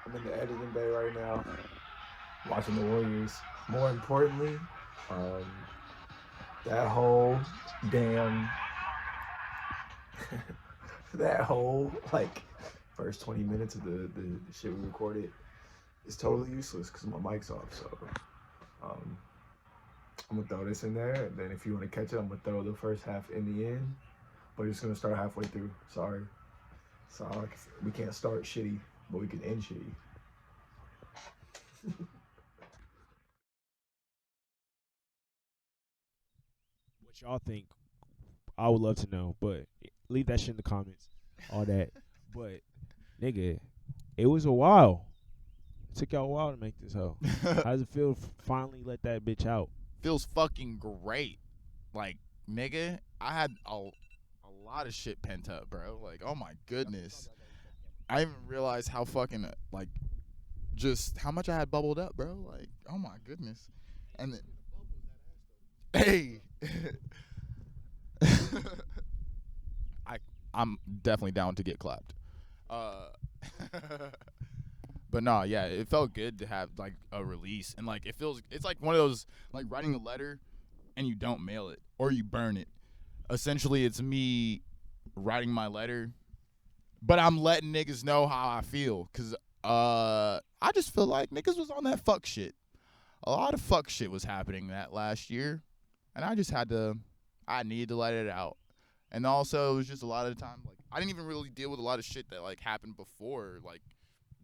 I'm in the editing bay right now, watching the Warriors. More importantly, um, that whole damn, that whole like first 20 minutes of the shit we recorded is totally useless because my mic's off. So um, I'm gonna throw this in there, and then if you want to catch it, I'm gonna throw the first half in the end. But it's gonna start halfway through. Sorry. So we can't start shitty, but we can end shitty. What y'all think? I would love to know, but leave that shit in the comments. All that. But nigga, it was a while. It took y'all a while to make this hoe. How does it feel to finally let that bitch out? Feels fucking great. Like, nigga, I had a lot of shit pent up, bro. Like, oh my goodness. I didn't even realize how fucking, like, just how much I had bubbled up, bro. Like, oh my goodness. And then, hey. I'm definitely down to get clapped. But nah, yeah, it felt good to have like a release, and like it's like one of those like writing a letter and you don't mail it or you burn it. Essentially, it's me writing my letter, but I'm letting niggas know how I feel, cause I just feel like niggas was on that fuck shit. A lot of fuck shit was happening that last year, and I needed to let it out. And also, it was just a lot of the time, like, I didn't even really deal with a lot of shit that, like, happened before, like,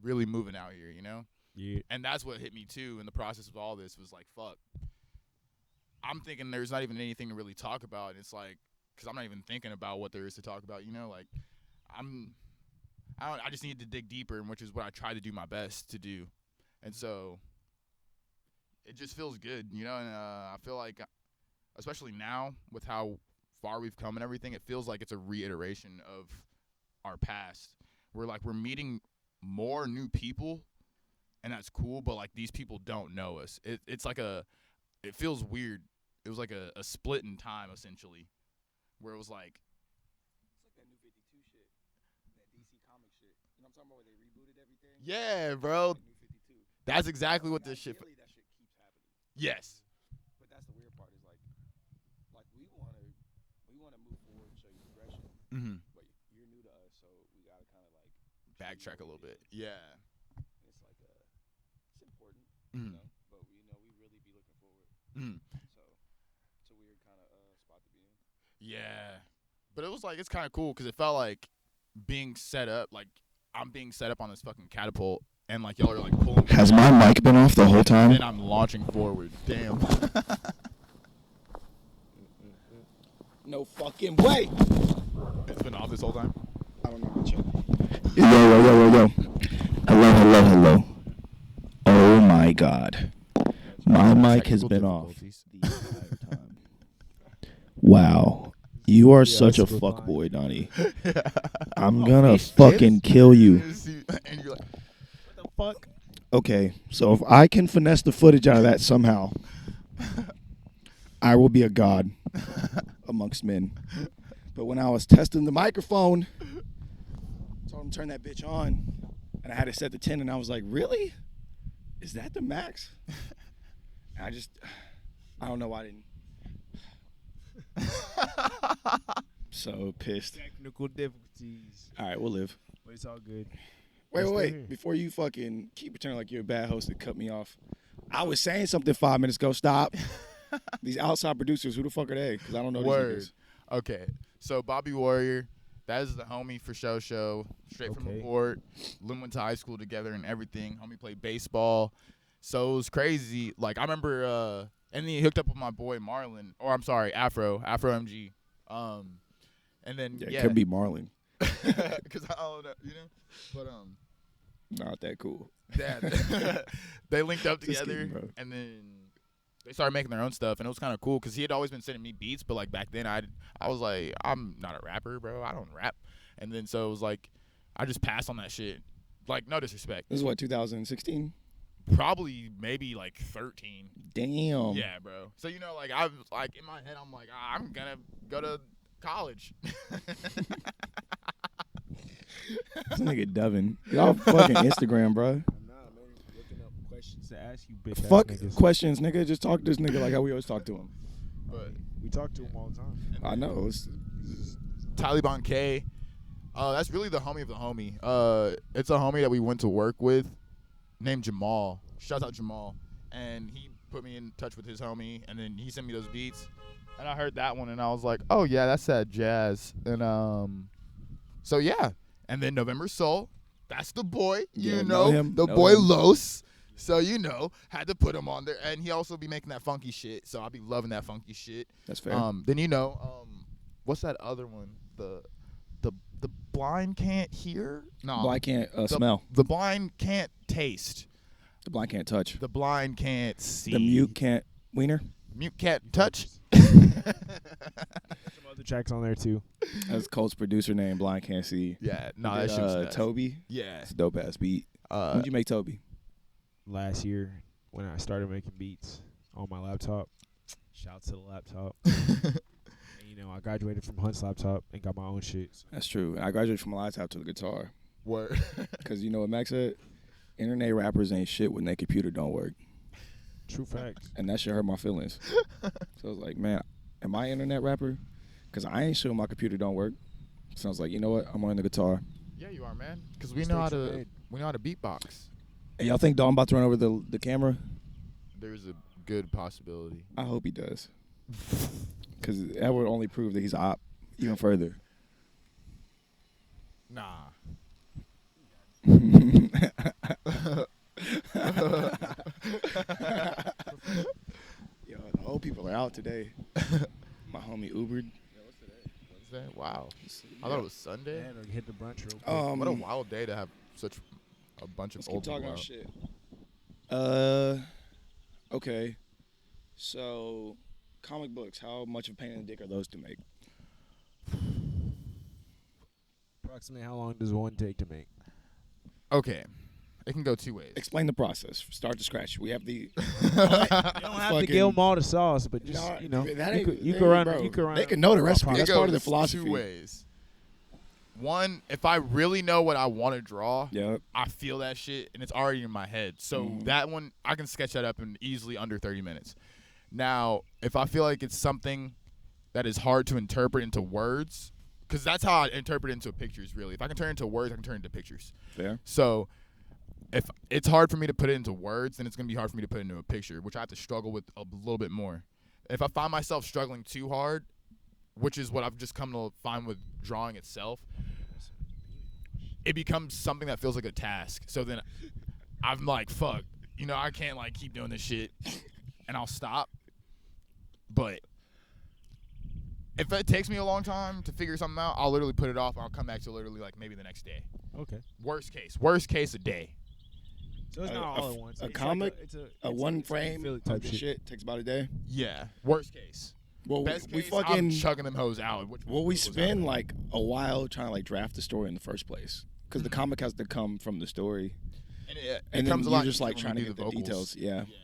really moving out here, you know? Yeah. And that's what hit me, too, in the process of all this, was like, fuck. I'm thinking there's not even anything to really talk about. And it's like, because I'm not even thinking about what there is to talk about, you know? Like, I just need to dig deeper, which is what I try to do my best to do. And so, it just feels good, you know? And I feel like, especially now, with how far we've come and everything, it feels like it's a reiteration of our past. We're meeting more new people, and that's cool, but like these people don't know us. It's like it feels weird. It was like a split in time, essentially, where it was like, It's like that new 52 shit, that DC comic shit. You know what I'm talking about, where they rebooted everything? yeah, bro, Like new 52. that's exactly what Like, this shit. ideally, that shit keeps happening. Yes. But that's the weird part, is like we want to move forward and show you progression. Mm-hmm. But you're new to us, so we gotta kind of like Backtrack a little bit. Yeah. It's like it's important, Mm-hmm. you know. But we really be looking forward. Mm-hmm. So it's a weird kind of spot to be in. Yeah. But it was like, it's kind of cool because it felt like being set up, like I'm being set up on this fucking catapult, and like y'all are like pulling me Has down, my mic been off the whole time? and I'm launching forward. Damn. No fucking way. It's been off this whole time. I don't know about you. Yo. Hello. Oh my god. My mic has been off the entire time. Wow. You are such a that's fine. fuckboy, Donnie. I'm gonna fucking kill you. And you're like, What the fuck? Okay, so if I can finesse the footage out of that somehow, I will be a god amongst men. But when I was testing the microphone, I told him to turn that bitch on, and I had it set to 10, and I was like, really? Is that the max? And I don't know why I didn't. So pissed. Technical difficulties. All right, we'll live. But it's all good. Wait. Before you fucking keep pretending like you're a bad host and cut me off, I was saying something 5 minutes ago. Stop. These outside producers, who the fuck are they? Because I don't know word. these Okay, so Bobby Warrior, that is the homie for Show, straight from the Okay. port. Lynn went to high school together and everything. Homie played baseball, so it was crazy. Like, I remember, and then he hooked up with my boy Marlon, or I'm sorry, Afro MG. And then niggas. It could be Marlon. because I don't know, you know. But Not that cool. Yeah, they linked up Just together, kidding, bro. and then they started making their own stuff, and it was kind of cool because he had always been sending me beats, but like back then I was like, I'm not a rapper, bro. I don't rap, and then so it was like I just passed on that shit. Like no disrespect, This is what 2016. probably maybe like 13. Damn. Yeah, bro. So you know, like I was like in my head, I'm like, I'm gonna go to college. This nigga Devin. Y'all fucking Instagram, bro. I'm not, man. Looking up questions to ask you, bitch. Fuck niggas. questions, nigga. Just talk to this nigga like how we always talk to him. But We talk to him all the time. I know. It's, Taliban K. That's really the homie of the homie. It's a homie that we went to work with named Jamal. Shout out Jamal. And he put me in touch with his homie, and then he sent me those beats. And I heard that one, and I was like, oh, yeah, that's that jazz. And so, yeah. And then November Soul, that's the boy, you Yeah, know, know him, the know boy him. Los. So, you know, had to put him on there. And he also be making that funky shit, so I'll be loving that funky shit. that's fair. Then you know, what's that other one? The blind can't hear. No, blind can't the, smell. The blind can't taste. The blind can't touch. The blind can't see. The mute can't wiener. Mute can't touch. Some other tracks on there too. That's Colt's producer name. Blind can't see. Yeah, no, He that did, shit was nuts. Toby. Yeah. It's a dope ass beat. When'd you make Toby? Last year when I started making beats on my laptop. Shout to the laptop. And, you know, I graduated from Hunt's laptop and got my own shit. So. That's true. I graduated from a laptop to the guitar. Word. Because you know what Max said? Internet rappers ain't shit when their computer don't work. True facts. And that shit hurt my feelings. So I was like, man, am I an internet rapper? Because I ain't sure my computer don't work. So I was like, you know what? I'm on the guitar. Yeah, you are, man. Because we know how Mistakes are to made. beatbox. Hey, y'all think Dawn about to run over the camera? There's a good possibility. I hope he does. Because that would only prove that he's a op even further. Nah. Yo, the old people are out today. My homie Ubered. Wednesday? Wow. I thought it was Sunday. Man, or hit the brunch real quick. What a wild day to have such a bunch of Let's old keep talking people about out. shit. Okay. So, comic books. How much of a pain in the dick are those to make? Approximately how long does one take to make? Okay. It can go two ways. Explain the process. Start to scratch. We have the. You don't have to Fucking- give them all the sauce, but just No, you know, that you ain't- could, you they- could run. bro, You could run. they can know the recipe. It That's part of the goes philosophy. Two ways. One, if I really know what I want to draw, Yep. I feel that shit and it's already in my head. So Mhm. that one, I can sketch that up in easily under 30 minutes. Now, if I feel like it's something that is hard to interpret into words, because that's how I interpret into pictures, really. If I can turn it into words, I can turn it into pictures. Fair. So if it's hard for me to put it into words, then it's going to be hard for me to put it into a picture, which I have to struggle with a little bit more. If I find myself struggling too hard, which is what I've just come to find with drawing itself, it becomes something that feels like a task. So then I'm like, fuck, you know, I can't like keep doing this shit, and I'll stop. But if it takes me a long time to figure something out, I'll literally put it off, and I'll come back to literally like maybe the next day. Okay, Worst case, a day. so it's A- not a all f- at once. a It's comic, like it's A one it's frame feel it of type the shit takes about a day. Yeah, worst case. Well, Best we case, fucking. I'm chugging them hoes out. Well, we spend like a while trying to like draft the story in the first place because the comic has to come from the story, and it and then comes a you're lot just like easier trying when to we get do the vocals. details. Yeah.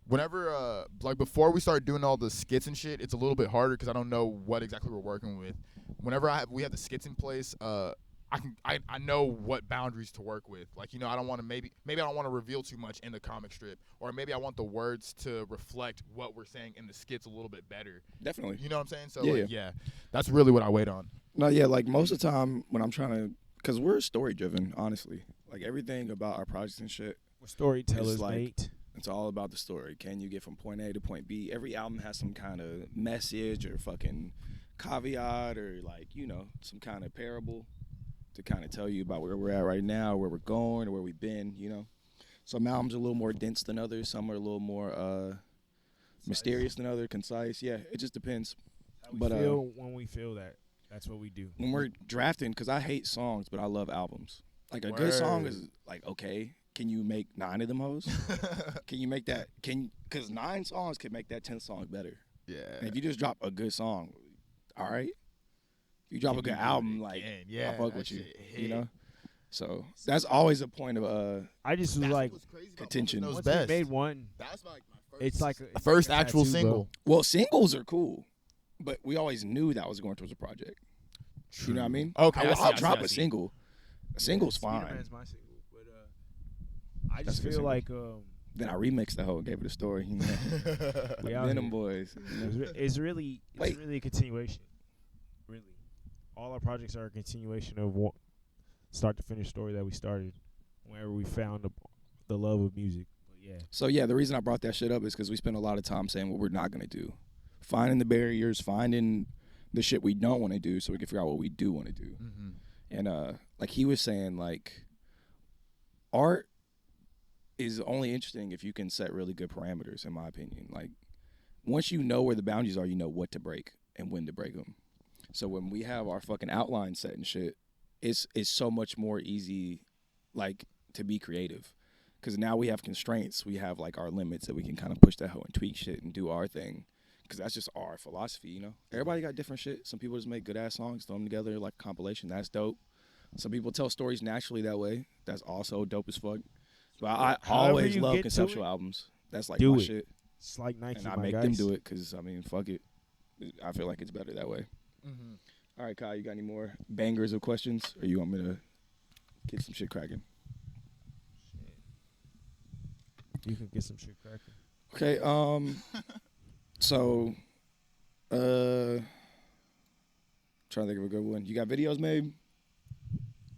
Whenever, like before we start doing all the skits and shit, it's a little bit harder because I don't know what exactly we're working with. Whenever we have the skits in place, I know what boundaries to work with. Like, you know, I don't want to maybe I don't want to reveal too much in the comic strip, or maybe I want the words to reflect what we're saying in the skits a little bit better. Definitely. You know what I'm saying? So Yeah, like, yeah, that's really what I wait on. No, yeah, like most of the time when I'm trying to, because we're story driven, honestly. Like everything about our projects and shit, We're storytellers, It's like- mate. it's all about the story. Can you get from point A to point B? Every album has some kind of message or fucking caveat or like, you know, some kind of parable to kind of tell you about where we're at right now, where we're going, or where we've been, you know. Some albums are a little more dense than others. Some are a little more mysterious than others, concise. Yeah, it just depends. How we But, feel when we feel that. That's what we do. When we're drafting, because I hate songs, but I love albums. Like a good song Word. is like, okay, can you make 9 of them hoes? Can you make that? Because 9 songs can make that 10 songs better. Yeah. And if you just drop a good song, all right. If you drop a Can good you do it album, like again? Yeah, I fuck that with you, shit you hit. know. So that's always a point of I just was like, contention. Knows once best. we made one, That's like my first. it's like a first like a actual tattoo, bro. single. well, singles are cool, but we always knew that was going towards a project. You know what I mean? Okay, I see, I'll I see, drop I a see. single. A single's fine. Spider-Man's my single, but I That's just a good feel single. like Then I remixed the whole and gave it a story. You know? we out Venom here. Boys. You know? It's really Wait. a continuation. Really, all our projects are a continuation of one start to finish story that we started whenever we found the love of music. But yeah, So yeah, the reason I brought that shit up is because we spend a lot of time saying what we're not gonna do, finding the barriers, finding the shit we don't want to do, so we can figure out what we do want to do. Mm-hmm. And like he was saying, like art is only interesting if you can set really good parameters. In my opinion, like once you know where the boundaries are, you know what to break and when to break them. So when we have our fucking outline set and shit, it's so much more easy, like to be creative, because now we have constraints. We have like our limits that we can kind of push that hoe and tweak shit and do our thing. Because that's just our philosophy, you know? Everybody got different shit. Some people just make good-ass songs, throw them together like a compilation. That's dope. Some people tell stories naturally that way. That's also dope as fuck. But I However always you love get to conceptual it, albums. That's like do my it. shit. it's like Nike. And I my make guys. them do it because, I mean, fuck it. I feel like it's better that way. Mm-hmm. All right, Kyle, you got any more bangers of questions? Or you want me to get some shit cracking? You can get some shit cracking. Okay, so, trying to think of a good one. You got videos made?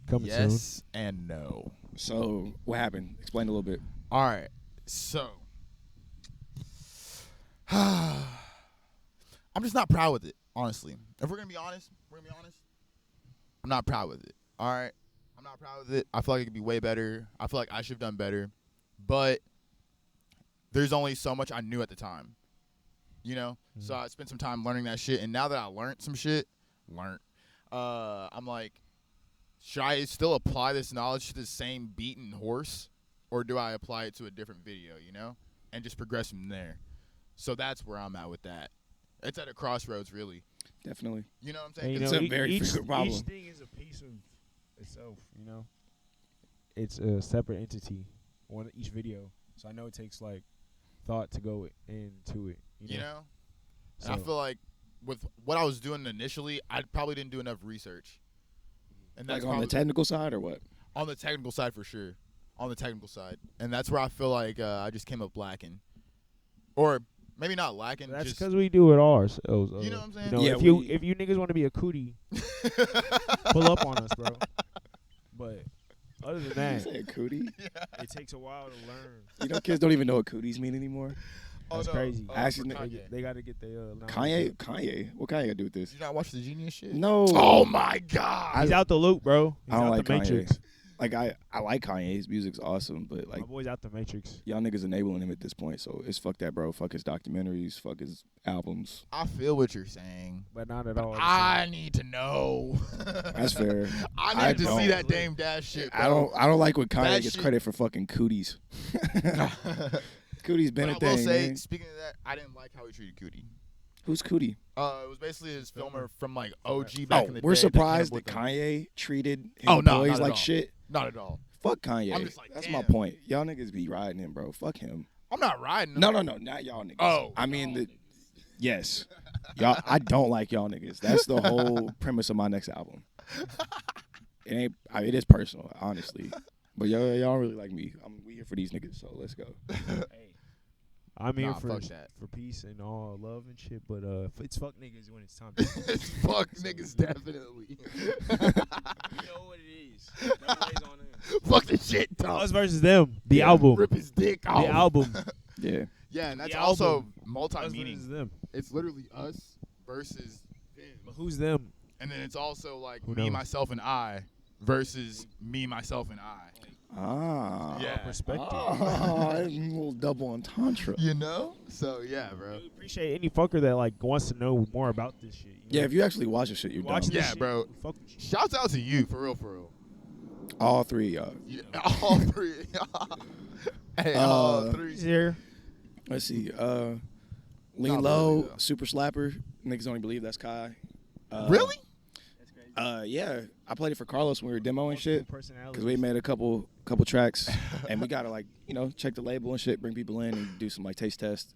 Coming soon. Yes and no. So, what happened? Explain a little bit. All right. So I'm just not proud with it, honestly. If we're gonna be honest, I'm not proud with it. All right. I'm not proud with it. I feel like it could be way better. I feel like I should have done better. But there's only so much I knew at the time. You know? So I spent some time learning that shit, and now that I learned some shit, I'm like, should I still apply this knowledge to the same beaten horse, or do I apply it to a different video, you know, and just progress from there? So that's where I'm at with that. It's at a crossroads, really. Definitely. You know what I'm And, saying? you It's know, a very each, frequent problem. Each thing is a piece of itself. You know, it's a separate entity. Each video, so I know it takes like thought to go into it. You know? So, And I feel like with what I was doing initially, I probably didn't do enough research. And that's Like on the probably- technical side or what? on the technical side for sure. On the technical side. And that's where I feel like I just came up lacking. Or maybe not lacking. that's just because we do it all ourselves. You know what I'm saying? You know, Yeah, if you niggas want to be a cootie, pull up on us, bro. But other than You that, said cootie? it takes a while to learn. You know, kids don't even know what cooties mean anymore. That's crazy. Actually, for nigga, Kanye. They got to get their Kanye? What Kanye got to do with this? Did you not watch the Genius shit? No. Oh my god. He's out the loop, bro. He's I don't out like the Matrix. Kanye. Like, I like Kanye. His music's awesome, but, like, My boy's out the Matrix. y'all niggas enabling him at this point, so it's fuck that, bro. Fuck his documentaries. Fuck his albums. I feel what you're saying. But not at all. I need to know. That's fair. I I need to see don't. that Dame Dash shit. I don't like when Kanye That gets shit- credit for fucking cooties. Cooties been But a I will thing, say, man. speaking of that, I didn't like how he treated Cootie. Who's Cootie? It was basically his filmer from like OG back in the day. We're that came surprised up with that him. Kanye treated his Oh, no, employees not at like all. shit. Not at all. Fuck Kanye. I'm just like, That's my damn. point. Y'all niggas be riding him, bro. Fuck him. I'm not riding him. No, not y'all niggas. Oh, I mean yes, y'all. I don't like y'all niggas. That's the whole premise of my next album. It ain't. It is personal, honestly. But y'all don't really like me. We here for these niggas, so let's go. I'm here Nah, fuck that. for peace and all love and shit. But it's fuck niggas when it's time. It's fuck niggas, definitely. You know what it is. Everybody's on them. Fuck the shit, dog. Us versus them. The Yeah. album. Rip his dick off. The album. Yeah. Yeah, and that's The also album. Us multi-meaning. versus them. It's literally us versus them. But who's them? And then it's also like Who me, knows? myself, and I versus me, myself, and I. Ah. Yeah. Perspective. Oh, a little double entendre. You know? So, yeah, bro. We appreciate any fucker that like wants to know more about this shit. You Yeah, know? if you actually watch this shit, you're Watch dumb. this Yeah, shit, bro. we fuck with you. Shouts out to you, for real, for real. All three of y'all. Yeah, all three of y'all. Hey, all three. He's here. Let's see. Not Lean really, Low, though. Super Slapper. Niggas only believe that's Kai. Really? Yeah. I played it for Carlos when we were demoing shit. Personality. Because we made a couple tracks, and we gotta like check the label and shit, bring people in and do some like taste tests.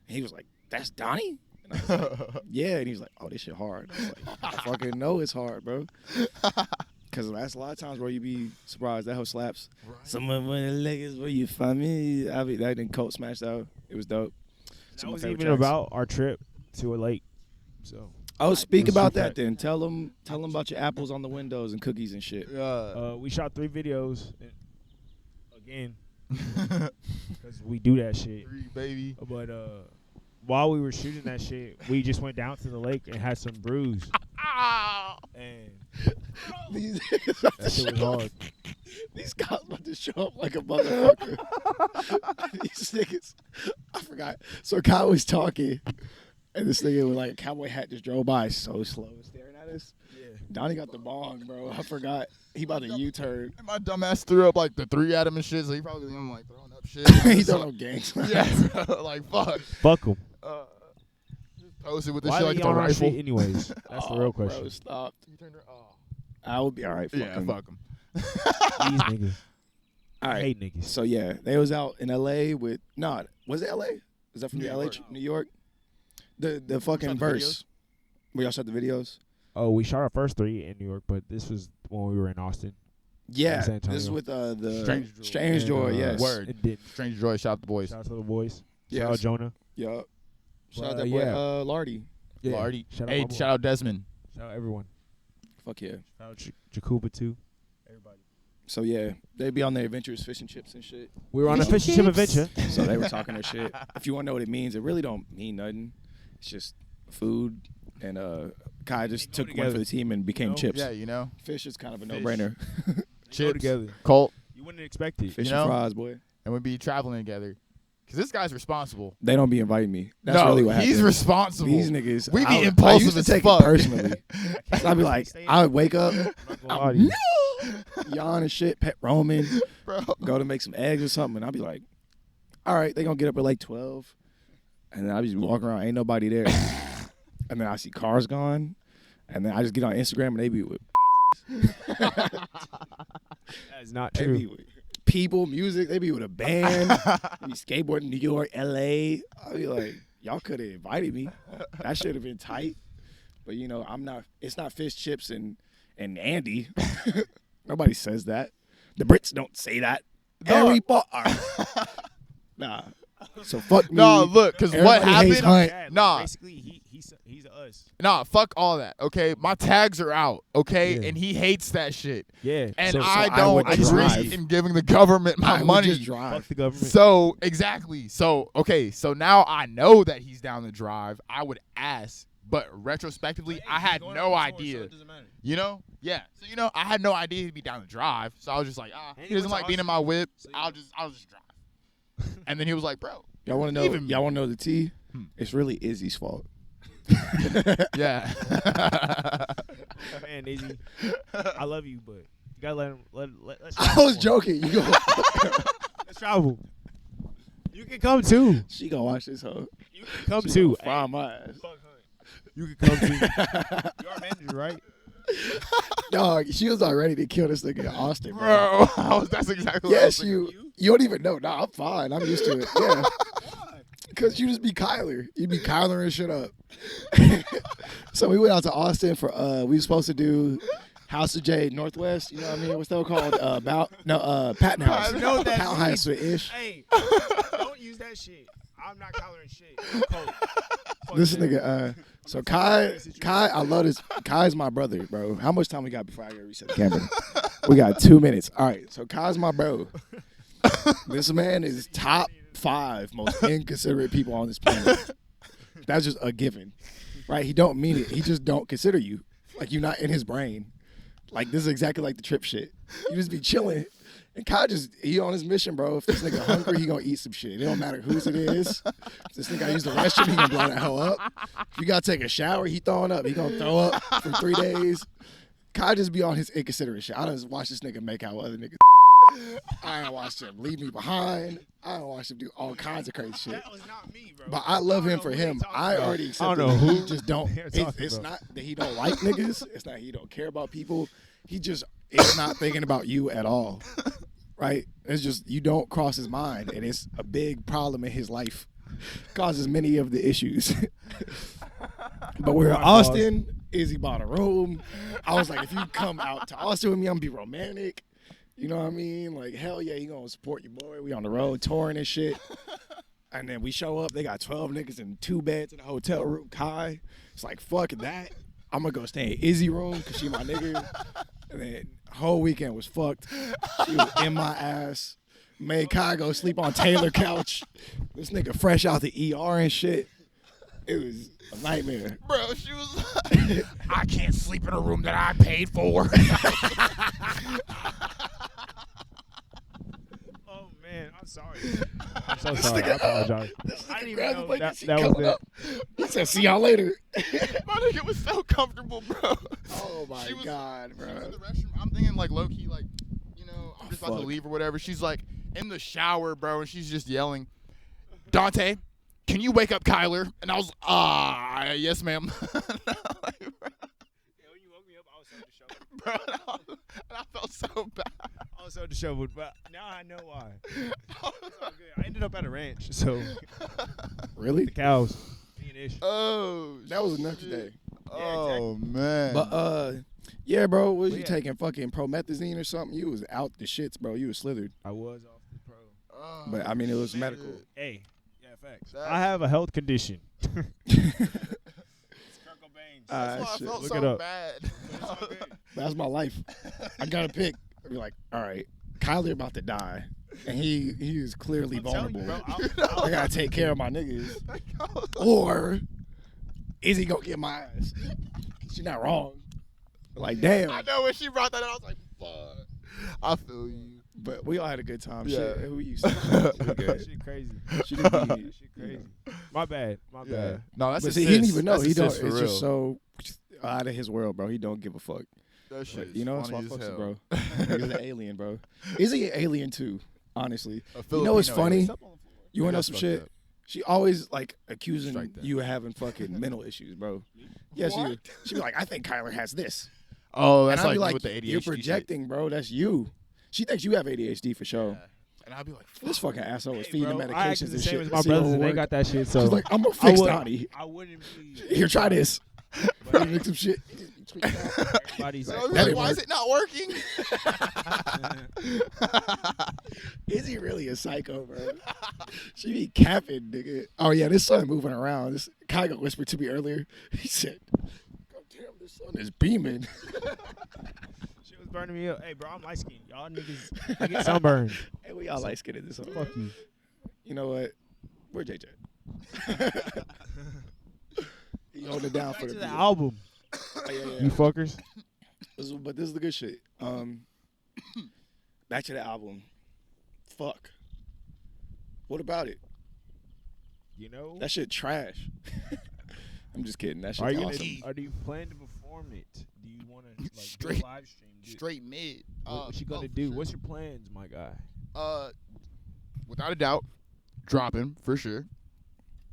And he was like, "That's Donnie." And I was like, "Yeah," and he was like, "Oh, this shit hard." I was like, "I fucking know it's hard, bro." Because that's a lot of times where you be surprised that hoe slaps. Right. Some of the niggas where you find me, I be that didn't Colt smashed out. It was dope. That Some of my was favorite even tracks. about our trip to a lake. So Oh, speak It's about super- that then. Tell them about your apples on the windows and cookies and shit. we shot 3 videos. Again, because we do that shit. Three, baby. But while we were shooting that shit, we just went down to the lake and had some brews. And These that shit was hard. These guys about to show up like a motherfucker. These niggas, I forgot. So Kyle was talking, and this nigga with like a cowboy hat just drove by so slow, staring at us. Yeah. Donnie got the bong, bro. I forgot. He about to U-turn. And my dumbass threw up like the 3 at him and shit, so he probably like throwing up shit. He throwing up gangs. Yeah, bro, like fuck. Fuck them. Just posted with this Why shit are like they the on our rifle. shit anyways? That's the real question. Bro, stop. You turned her- oh. I will be all right. Fuck Yeah, him. fuck him. These niggas. All I right. hate niggas. So yeah, they was out in L.A. with was it L.A.? Is that from New the L.A. York. New York? The fucking the verse. We all shot the videos. Oh, we shot our first 3 in New York, but this was when we were in Austin. Yeah, San Antonio. this is with the Strange Joy. Strange And, Joy. Yes. Word. It did. Strange Joy, shout out the boys. Shout out to the boys. Yes. Shout out Jonah. Yup. Shout out But, that boy, yeah. Lardy. Yeah. Lardy. Shout out Hey, my boy. shout out Desmond. Shout out everyone. Fuck yeah. Shout out Jakuba too. Everybody. So yeah, they be on their adventures, fishing chips and shit. We were on a fishing ship adventure. So they were talking their shit. If you want to know what it means, it really don't mean nothing. It's just food. And Kai just They go took one together. for the team and became know? chips. Yeah, you know. Fish is kind of a Fish. no-brainer. Go Chips, together. Colt, You wouldn't expect it. Fish You know? and fries, boy. and we'd be traveling together. Because this guy's responsible. They don't be inviting me. That's no, really what happens. he's responsible. These niggas. We be I impulsive used to as take fuck. it personally. So I'd be like, I would wake up, I'm not gonna lie to you. yawn and shit, pet roaming, Bro. go to make some eggs or something, and I'd be like, all right, they gonna get up at like 12. And then I just walk around, ain't nobody there. And then I see cars gone. And then I just get on Instagram and they be with That is not They be true. with people, music. They be with a band. They be skateboarding New York, LA. I be like, y'all could have invited me. That should have been tight. But you know, I'm not. It's not fish chips and Andy. Nobody says that. The Brits don't say that. No. Harry Potter. Nah. So fuck me. No, look, because what Everybody hates happened? Hunt. Yeah, like, Nah. basically, he's us. Nah, fuck all that, okay? My tags are out, okay? Yeah. And he hates that shit. Yeah. And so, I I don't would agree drive. in giving the government my I would money. just fuck drive. the government. So, exactly. So, okay, so now I know that he's down to drive. I would ask, but retrospectively, I had no idea. You know? Yeah. So, you know, I had no idea he'd be down to drive. So I was just like, And he he doesn't went to like being in my whip. So you- I'll just drive. And then he was like, bro. Y'all want to know? Even me. Y'all want to know the tea? Hmm. It's really Izzy's fault. Yeah. Man, Izzy, I love you, but you gotta let him. Let's I travel was more. joking. You go. Let's travel. You can come too. She gonna watch this hoe. You can come She too. gonna fry my ass. Fuck Hunt. You can come too. You're our manager, right? Dog, she was all ready to kill this nigga in Austin, bro. Bro, that's exactly what I was Yes, thinking. you don't even know. Nah, I'm fine. I'm used to it. Yeah. Because you just be Kyler. You be Kyler shit up. So we went out to Austin for, we were supposed to do House of J Northwest. You know what I mean? What's that called? Patton House. You know what that Patton means? House-ish. Hey, don't use that shit. I'm not coloring shit. I'm cold. Fuck This that. nigga, so Kai, I love this. Kai's my brother, bro. How much time we got before I gotta reset the camera? We got 2 minutes. All right, so Kai's my bro. This man is top 5 most inconsiderate people on this planet. That's just a given, right? He don't mean it. He just don't consider you. Like you're not in his brain. Like this is exactly like the trip shit. You just be chilling. And Kai he on his mission, bro. If this nigga hungry, he gonna eat some shit. It don't matter whose it is. If this nigga use the restroom, he gonna blow that hell up. If you gotta take a shower, he throwing up. He gonna throw up for 3 days. Kai just be on his inconsiderate shit. I done watch this nigga make out with other niggas. I ain't watched him leave me behind. I don't watch him do all kinds of crazy shit. was not me, bro. But I love him for him. I already accepted I don't know that. who He just don't. they're talking It's about. not that he don't like niggas. It's not he don't care about people. He just is not thinking about you at all. Right? It's just you don't cross his mind, and it's a big problem in his life. Causes many of the issues. But we're in Austin. Izzy bought a room. I was like, if you come out to Austin with me, I'm gonna be romantic. You know what I mean? Like, hell yeah, you gonna support your boy. We on the road touring and shit. And then we show up, they got 12 niggas in 2 beds in a hotel room. Kai, it's like, fuck that. I'm gonna go stay in Izzy room because she my nigga. And then whole weekend was fucked. She was in my ass. Made Kai go sleep on Taylor couch. This nigga fresh out the ER and shit. It was a nightmare. Bro, she was like, I can't sleep in a room that I paid for. Oh man, I'm sorry. I'm so sorry. I apologize. I didn't even Grab the know blanket, that she was coming it. up. He said, see y'all later. My nigga was so comfortable, bro. Oh my She was- God, She was bro. in the restroom. I'm thinking like low key, like, you know, I'm just about to fuck. leave or whatever. She's like in the shower, bro, and she's just yelling, Dante, can you wake up Kyler? And I was, yes, ma'am. When you woke me up, I was so disheveled. Bro, and I felt so bad. I was so disheveled, but now I know why. It's all good. I ended up at a ranch, so Really? the cows being ish. Oh, That was the next shit. day. Oh, man. But yeah, bro, was But you yeah. taking fucking promethazine or something? You was out the shits, bro. You was slithered. I was off the pro. Oh, But I mean, it was shit. medical. Hey, yeah, facts. That's- I have a health condition. That's why I shit. felt Look so it up. bad. That's my life. I gotta pick. Be like, all right, Kyler about to die, and he is clearly I'm telling vulnerable. you, bro, I gotta take care of my niggas, or is he gonna get my ass? She's not wrong. Like, damn. I know when she brought that up, I was like, fuck. I feel you. But we all had a good time. Yeah. Shit, who you see? that shit crazy. She didn't That be- shit crazy. My bad. My bad. No, that's But a see, he didn't sis. even know. That's a He don't. sis for It's real. just so out of his world, bro. He don't give a fuck. That shit But, you know, that's why I funny fucks as with hell. bro. He's an alien, bro. Is he an alien too? Honestly, A you know what's Filipino funny? alien. You wanna know That's some fucked shit? up. She always like accusing Strike that. you of having fucking mental issues, bro. Yes, you. What? She be like, I think Kyler has this, Oh, and that's I'd be like, like, with the ADHD you're shit. projecting, bro. That's you. She thinks you have ADHD for sure. Yeah. And I'd be like, This fucking asshole is Hey, feeding bro, the I medications acted the and same shit. as to my see if it brothers, and they work. got that shit. So She's like, I'm gonna fix would- Donnie. I wouldn't be. Here, try this. Bro, make some shit. Everybody's I was That like, didn't why is work. it not working? Is he really a psycho, bro? She be capping, nigga. Oh yeah, this sun moving around. This Kygo whispered to me earlier. He said, "God damn, this sun is beaming." She was burning me up. Hey, bro, I'm light skinned. Y'all niggas, I get sunburned. Hey, we all light skinned in this one. Fuck you. You know what? Where JJ? He holding it down Back for to the the beat. album, Oh, yeah, you fuckers. But this is the good shit. Back to the album. Fuck. What about it? You know. That shit trash. I'm just kidding. That Are shit's you awesome. gonna? Or do you plan to perform it? Do you want to like do Straight- a live stream? Straight mid. What you gonna for do? sure. What's your plans, my guy? Without a doubt, dropping for sure.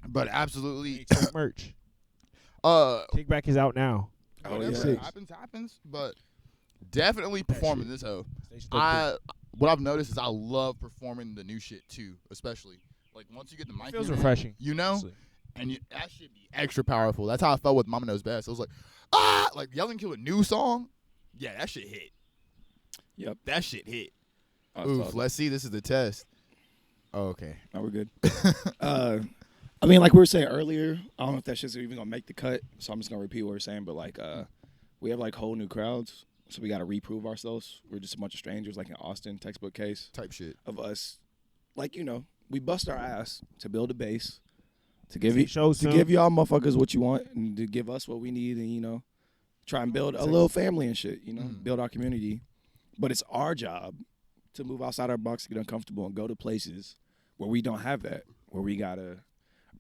But absolutely, Take merch. Kickback is out now. Oh, whatever yeah. happens. But definitely performing shit. this hoe. Station 13. What I've noticed is I love performing the new shit too, especially like once you get the mic. It feels in your hand, refreshing. you know, honestly. and that should be extra powerful. That's how I felt with Mama Knows Best. I was like, like yelling to a new song. Yeah, that shit hit. Yep. That shit hit. Oh, it's Oof. awesome. Let's see. This is the test. Oh, okay. No, we're good. I mean, like we were saying earlier, I don't know if that shit's even gonna make the cut, so I'm just gonna repeat what we're saying. But like, we have like whole new crowds, so we gotta reprove ourselves. We're just a bunch of strangers, like in Austin, textbook case Type shit. of us. Like, you know, we bust our ass to build a base, to give you Show to give y'all motherfuckers what you want, and to give us what we need, and you know, try and build a little family and shit. You know, build our community. But it's our job to move outside our box, get uncomfortable, and go to places where we don't have that, where we gotta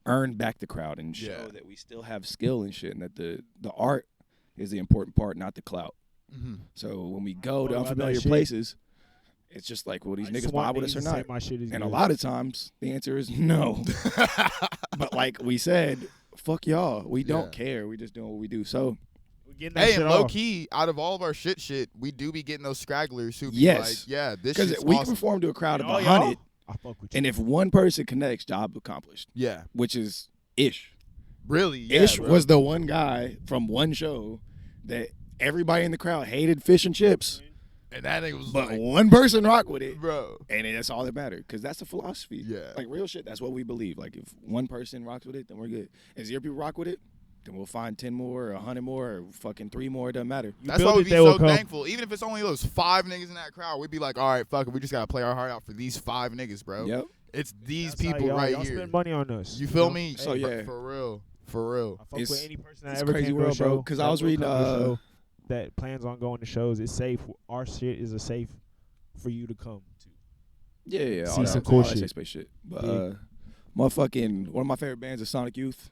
earn back the crowd and show Yeah. that we still have skill and shit, and that the art is the important part, not the clout. So when we go to What about that unfamiliar shit? places, it's just like, will these I just niggas want vibe with us niggas or to say not? my shit is And a good. lot of times, the answer is no. But like we said, fuck y'all. We don't care. We just doing what we do. So We getting that Hey, shit and low off. key, out of all of our shit, we do be getting those scragglers who be Yes. like, yeah, this because shit's we awesome. can perform to a crowd of Oh, 100, y'all? I fuck with you. and if one person connects, job accomplished. Yeah, Which is Ish. really. Yeah, Ish bro. was the one guy from one show that everybody in the crowd hated fish and chips, and that nigga was but like, one person rocked with it. bro. And that's all that mattered, because that's the philosophy. Yeah. Like real shit, that's what we believe. Like if one person rocks with it, then we're good. If 0 people rock with it, then we'll find 10 more or 100 more or fucking 3 more. It doesn't matter. You That's build why we it, be they so will come. thankful. Even if it's only those 5 niggas in that crowd, we'd be like, all right, fuck it. We just got to play our heart out for these 5 niggas, bro. Yep. It's these That's how people y'all, right y'all here. spend money on us. You feel know? me? So, yeah. For real. For real. I fuck It's- with any person that it's ever crazy came to a world, bro, show. 'cause I that was will reading, come to a show that plans on going to shows. It's safe. Our shit is a safe for you to come to. Yeah, See all some that, cool all that shit. safe space shit. But Yeah. motherfucking one of my favorite bands is Sonic Youth.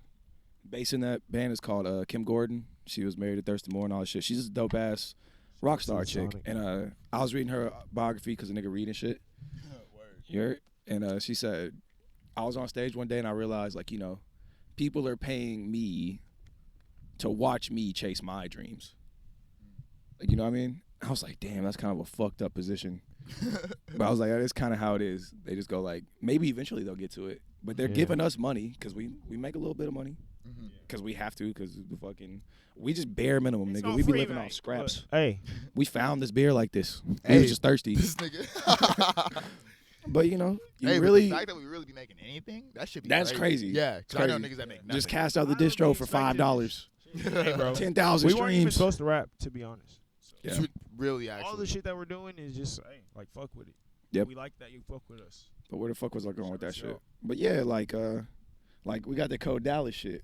Bass in that band is called Kim Gordon. She was married to Thurston Moore and all that shit. She's a dope ass rock star She's chick. Sonic. And I was reading her biography because the nigga reading shit. You heard? And she said, I was on stage one day and I realized, like, you know, people are paying me to watch me chase my dreams. Like, you know what I mean? I was like, damn, that's kind of a fucked up position. But I was like, that is kind of how it is. They just go like, maybe eventually they'll get to it. But they're Yeah. giving us money because we make a little bit of money. Because we have to, because the fucking, we just bare minimum, It's nigga. all We be free, living man. off scraps. But, hey, We found this beer like this. We Hey, was just thirsty. This nigga. But, you know, you Hey, really but the fact that we really be making anything, that should be That's crazy. Yeah, 'cause I know Crazy. niggas that make nothing. just cast out the I don't distro be for expecting $5. hey, bro. 10,000 we weren't even streams. supposed to rap, to be honest. Yeah. It's really actually. All the shit that we're doing is just, hey, like, fuck with it. Yep. We like that you fuck with us. But where the fuck was I going with that Shout out shit? But yeah, like we got the Code Dallas shit.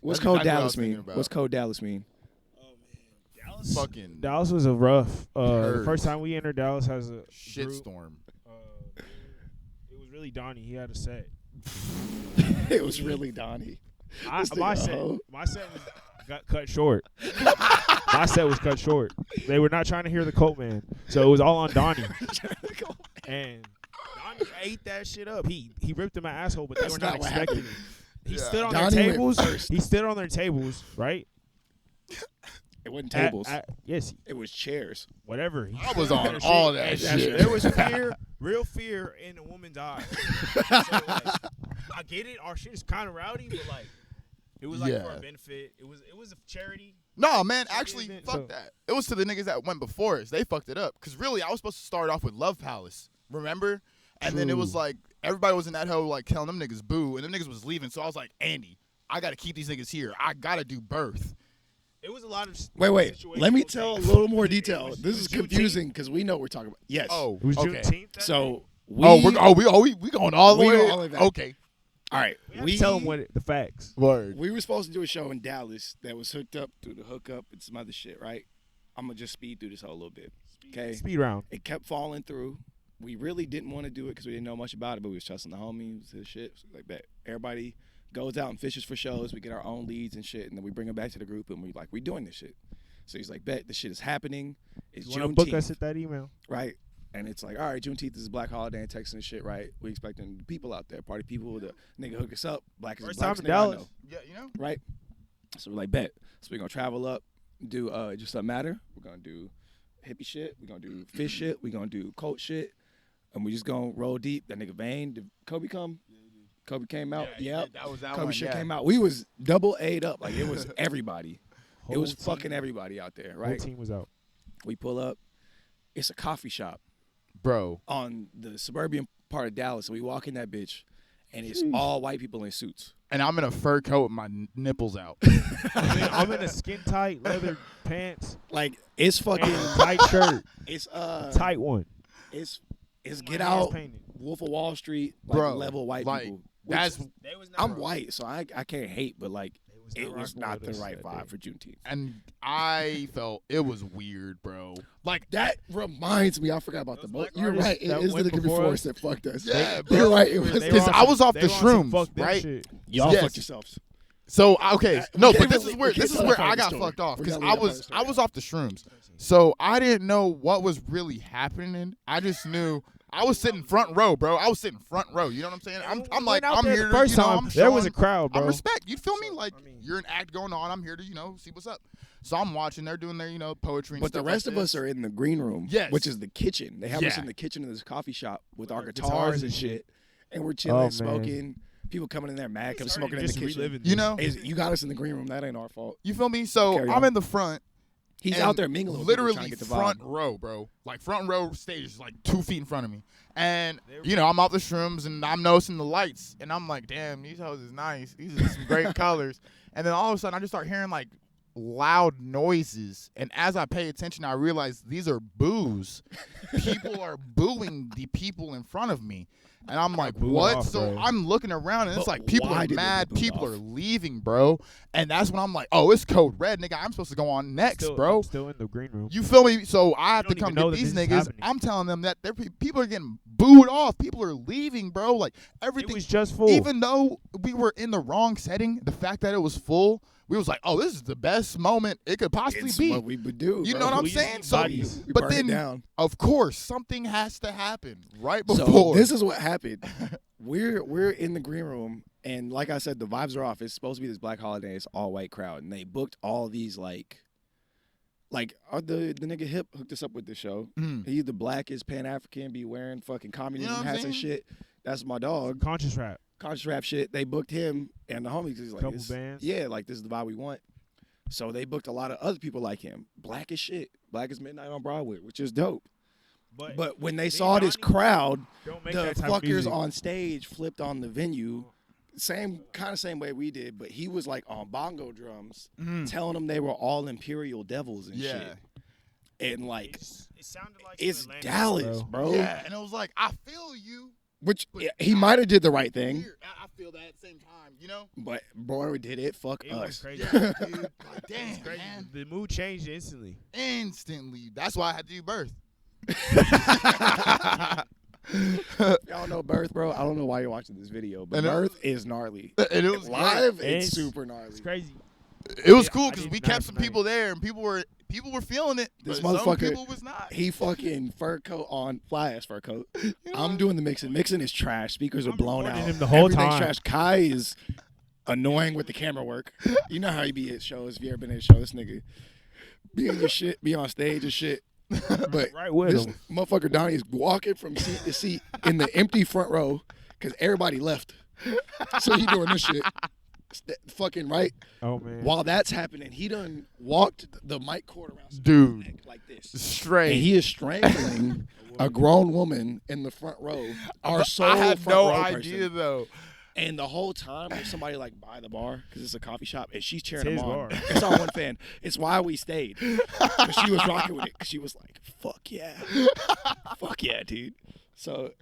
What's That's Code exactly what I Dallas was thinking mean? about. What's Code Dallas mean? Dallas, fucking Dallas was a rough. The Hurt. first time we entered Dallas as a group, shitstorm. it was really Donnie. He had a set. It was really Donnie. I, This my nigga set, hoe. my set was got cut short. My set was cut short. They were not trying to hear the Colt Man, so it was all on Donnie. And Donnie ate that shit up. He ripped in my asshole, but they That's were not not what expecting happened. it. He Yeah. stood on Donnie their went tables. first. He stood on their tables, right? It wasn't At- tables. yes, It was chairs. whatever. I was on Their all shit, that and shit. There was fear, real fear in a woman's eyes. So, like, I get it. Our shit is kind of rowdy, but like, it was like for Yeah. a benefit. It was a charity. No, man, So it actually, isn't- fuck so- that. It was to the niggas that went before us. They fucked it up. Because really, I was supposed to start off with Love Palace. Remember? And then it was True. like, everybody was in that hoe, like, telling them niggas boo. And them niggas was leaving. So I was like, Andy, I got to keep these niggas here. I got to do birth. It was a lot of. Wait. Let me situational tell a things. little more It detail. was- This it is was Juneteenth. confusing because we know what we're talking about. Yes. Oh, It was okay. Juneteenth. that So day. We going all the We way. going all the way back. Okay. all right. We have to tell them what the facts. Word. We were supposed to do a show in Dallas that was hooked up through the hookup and some other shit, right? I'm gonna just speed through this whole little bit. Okay. Speed round. It kept falling through. We really didn't want to do it because we didn't know much about it, but we was trusting the homies, his shit, so like that. Everybody goes out and fishes for shows. We get our own leads and shit, and then we bring them back to the group, and we like, we doing this shit. So he's like, bet this shit is happening. It's You want to book us Juneteenth, at that email? right? And it's like, all right, Juneteenth is a black holiday in Texas and shit, right? We expecting the people out there, party people, the nigga hook us up, black is First black time is in nigga I Dallas. know, Yeah, you know? right? So we're like, bet. So we're gonna travel up, do just doesn't matter. We're gonna do hippie shit. We're gonna do fish shit. We're gonna do cult shit. And we just gonna roll deep. That nigga Vane, did Kobe come? Kobe came out. Yeah, Yep. that was that Kobe one, shit yeah. came out. We was double A'd up. Like it was everybody. It was Whole team- fucking everybody out there, Whole right? team was out. We pull up. It's a coffee shop Bro. on the suburban part of Dallas. And we walk in that bitch, and it's all white people in suits. And I'm in a fur coat with my nipples out. I'm in a skin tight leather pants Like it's and fucking. a tight shirt, It's tight one. It's My Get hands Out, painted. Wolf of Wall Street, like Bro, level white like, people. Which That's They was not I'm wrong. white, so I can't hate, but like They it was rocking not with the us right that vibe day. for Juneteenth. and I felt it was weird, bro. Like That reminds me, I forgot about the Those boat. black You're artists right. It that is the went nigga before before us, us that fucked us. Yeah, You're bro. right. It was They Because were I on was some- off they the were on some shrooms, fuck them right? shit. y'all Yes. fucked yourselves. So okay, no, can't but this really- is where we can't this is tell where that part I of the got story. fucked off We're because gonna leave I that part of was the I story was off the shrooms. So I didn't know what was really happening. I just knew I was sitting front row, bro. I was sitting front row. You know what I'm saying? I'm like, I'm here to, first you know, time. I'm There was a showing- crowd, bro. I'm respect. You feel me? Like, I mean- you're an act going on. I'm here to, see what's up. So I'm watching. They're doing their, poetry and But the stuff rest like of us this. are in the green room, Yes. which is the kitchen. They have us Yeah. in the kitchen of this coffee shop with our Guitars guitars and and shit. shit, and we're chilling, Oh, man. smoking. People coming in there mad because smoking in the Just kitchen. reliving You this. know? You got us in the green room. That ain't our fault. You feel me? So Carry I'm on. in the front. He's and out there mingling with people, literally trying to get the front vibe. row, bro. Like front row stage is like 2 feet in front of me. And, I'm out the shrooms and I'm noticing the lights. And I'm like, damn, these houses is nice. These are some great colors. And then all of a sudden I just start hearing like loud noises. And as I pay attention, I realize these are boos. People are booing the people in front of me. And I'm like, booed what? off, So bro. I'm looking around and it's But like people why are did they get mad. booed People off? are leaving, bro. And that's when I'm like, oh, it's code red, nigga. I'm supposed to go on next, bro. I'm still in the green room. You feel me? So I have to don't come even know get that these this is niggas. happening. I'm telling them that people are getting booed off. People are leaving, bro. Like It everything. was just full. Even though we were in the wrong setting, the fact that it was full, we was like, oh, this is the best moment it could possibly It's be. what we would do. You bro. know what I'm We just saying? need So, bodies. We but burn it then, down. of course, something has to happen right So before. this is what happened. We're in the green room, and like I said, the vibes are off. It's supposed to be this Black Holiday. It's all white crowd, and they booked all these like the nigga Hip hooked us up with the show. Mhm. He the blackest Pan African, be wearing fucking communism what I'm hats and saying? shit. That's my dog. Conscious rap. Conscious rap shit. They booked him and the homies. He's like, Couple this- bands. yeah, like this is the vibe we want. So they booked a lot of other people like him. Black as shit. Black as Midnight on Broadway, which is dope. But when they saw this Donnie crowd, Don't make the that type of fuckers music. on stage flipped on the venue, same way we did, but he was like on bongo drums, telling them they were all imperial devils and Yeah. shit. And like, It sounded like it's some Atlantis, Dallas, bro. Yeah, and it was like, I feel you. Which he might have did the right thing, Weird. I feel that at the same time, but bro did it. Fuck It was us. crazy. Yeah, dude. Like, damn, Crazy. man. The mood changed instantly. Instantly. That's why I had to do birth. Y'all know Birth, bro. I don't know why you're watching this video, but And it- Birth is gnarly. And it was Live, great. it's It's- super gnarly. It's crazy. It was Yeah, cool I because did we not kept some tonight. people there, and people were feeling it. This but some motherfucker- people was not. He fucking fur coat on, fly ass fur coat. I'm doing the mixing. Mixing is trash. Speakers are I'm blown recording out. him the whole Everything's time. trash. Kai is annoying with the camera work. You know how he be at shows. If you ever been at a show, this nigga be in your shit, be on stage and shit. But Right with this him. motherfucker Donnie is walking from seat to seat in the empty front row because everybody left. So he doing this shit. Fucking right. Oh man. While that's happening, he done walked the mic cord around some Dude. neck like this. Straight. And he is strangling a grown woman in the front row. Our sole I had front no row idea person. though. And the whole time, there's somebody like by the bar because it's a coffee shop, and she's cheering It's him his on. bar. It's our one fan. It's why we stayed. 'Cause she was rocking with it. 'Cause she was like, "Fuck yeah, fuck yeah, dude." So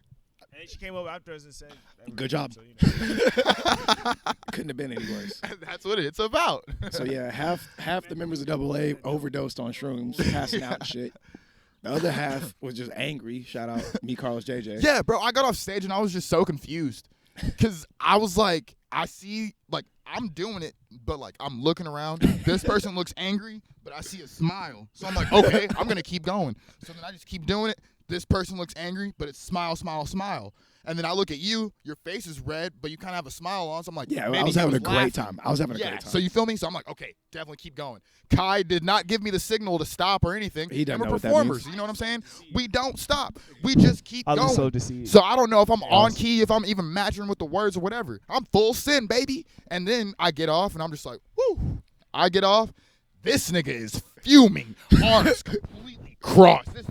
And she came up after us and said, that was Good dope, job. so, you know. couldn't have been any worse. That's what it's about. So yeah, half the members of AA overdosed on shrooms, passing out and shit. The other half was just angry. Shout out me, Carlos JJ. Yeah, bro. I got off stage and I was just so confused because I was like, I see, like, I'm doing it, but like, I'm looking around. This person looks angry, but I see a smile. So I'm like, okay, I'm gonna keep going. So then I just keep doing it. This person looks angry, but it's smile, smile, smile. And then I look at you, your face is red, but you kind of have a smile on. So I'm like, Yeah, I maybe was he having a great laughing. time. I was having a Yeah, great time. so you feel me? So I'm like, okay, definitely keep going. Kai did not give me the signal to stop or anything. He doesn't And know we're what that performers. means. You know what I'm saying? We don't stop. We just keep I was going. so deceived. So I don't know if I'm on Awesome. key, if I'm even matching with the words or whatever. I'm full sin, baby. And then I get off and I'm just like, whoo. I get off. This nigga is fuming. Arms completely crossed. This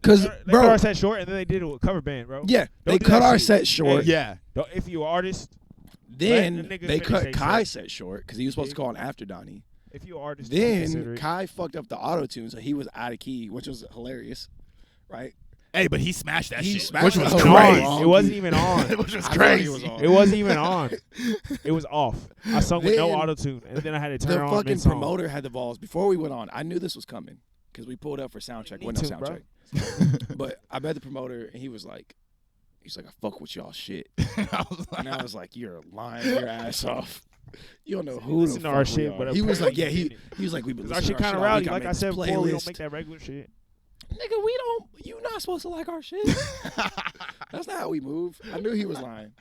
Because, They cut bro, our set short and then they did a cover band, bro. yeah, they Don't do cut that our shit. set short. yeah. If you're an artist, Then Let the niggas they finish cut they Kai set. set short because he was supposed to go on after Donnie. if you're an artist, Then consider it. Kai fucked up the auto tune, so he was out of key, which was hilarious, right? Hey, but he smashed that He shit. smashed Which it. was Oh, crazy. wrong. It wasn't even on. Which was I thought crazy. he was on. It wasn't even on. It was off. I sung with no Then auto tune, and then I had to turn The it on. fucking mid-song. promoter had the balls. Before we went on, I knew this was coming because we pulled up for sound check. Me Wasn't no too, sound bro. check. But I met the promoter, and he was like, I fuck with y'all shit. I was like, And I was like, you're lying your ass off. You don't know Said he who the listened to our fuck we shit, are. but He was like, yeah, apparently he was like, we've been Cause our listening shit to kind of our shit all rowdy. week. Like I made said this before, we don't playlist. make that regular shit. Nigga, we don't. You not supposed to like our shit. That's not how we move. I knew he was lying.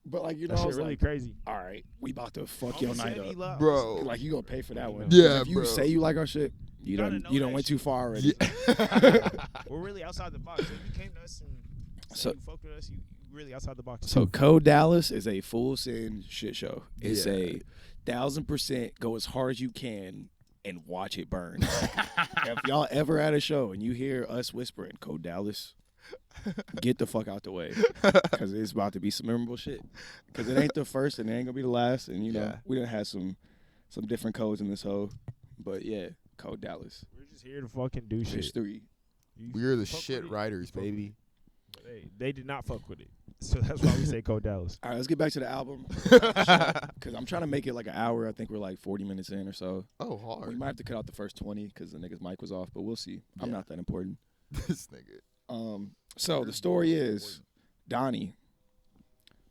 But like, you know, That I shit was really like, crazy. all right, we about to fuck your night up. Bro. Like, you gonna pay for that one. Yeah, If you bro. say you like our shit, you You gotta don't know you don't that went shit. too far already. We're really outside the box. So if you came to us and So- you fucked with us, you really outside the box. So Code Dallas is a full send shit show. It's Yeah. a 1000% go as hard as you can and watch it burn. If y'all ever at a show and you hear us whispering Code Dallas, get the fuck out the way, because it's about to be some memorable shit. Because it ain't the first and it ain't gonna be the last. And you know Yeah. we done had some different codes in this hoe, but yeah, Code Dallas, We're just here to fucking do shit. history. You We're the fuck shit with it, writers, fuck with baby. it. But they did not fuck with it. So that's why we say Code Dallas. All right, let's get back to the album. Because I'm trying to make it like an hour. I think we're like 40 minutes in or so. Oh, We hard. might have to cut out the first 20 because the nigga's mic was off, but we'll see. I'm Yeah. not that important. This nigga. So the story is Donnie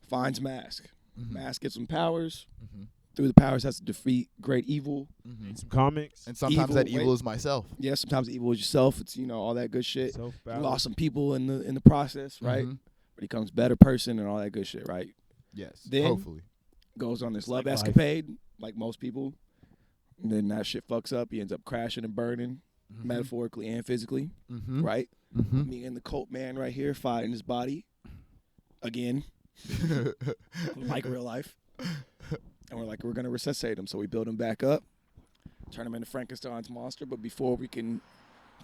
finds Mask. Mhm. Mask gets some powers. Mhm. Through the powers, has to defeat great evil. Mhm. Need some comics. And sometimes Evil, that evil wait. is myself. Yeah, sometimes evil is yourself. It's all that good shit. You Self-balance. lost some people in the process, right? Mhm. But he becomes a better person and all that good shit, right? Yes. Then- Hopefully. Goes on this It's love like life. escapade, like most people. And then that shit fucks up. He ends up crashing and burning, Mm-hmm. metaphorically and physically, Mhm. right? Mhm. Me and the cult man right here fighting his body again, like real life. And we're like, we're gonna resuscitate him, so we build him back up, turn him into Frankenstein's monster. But before we can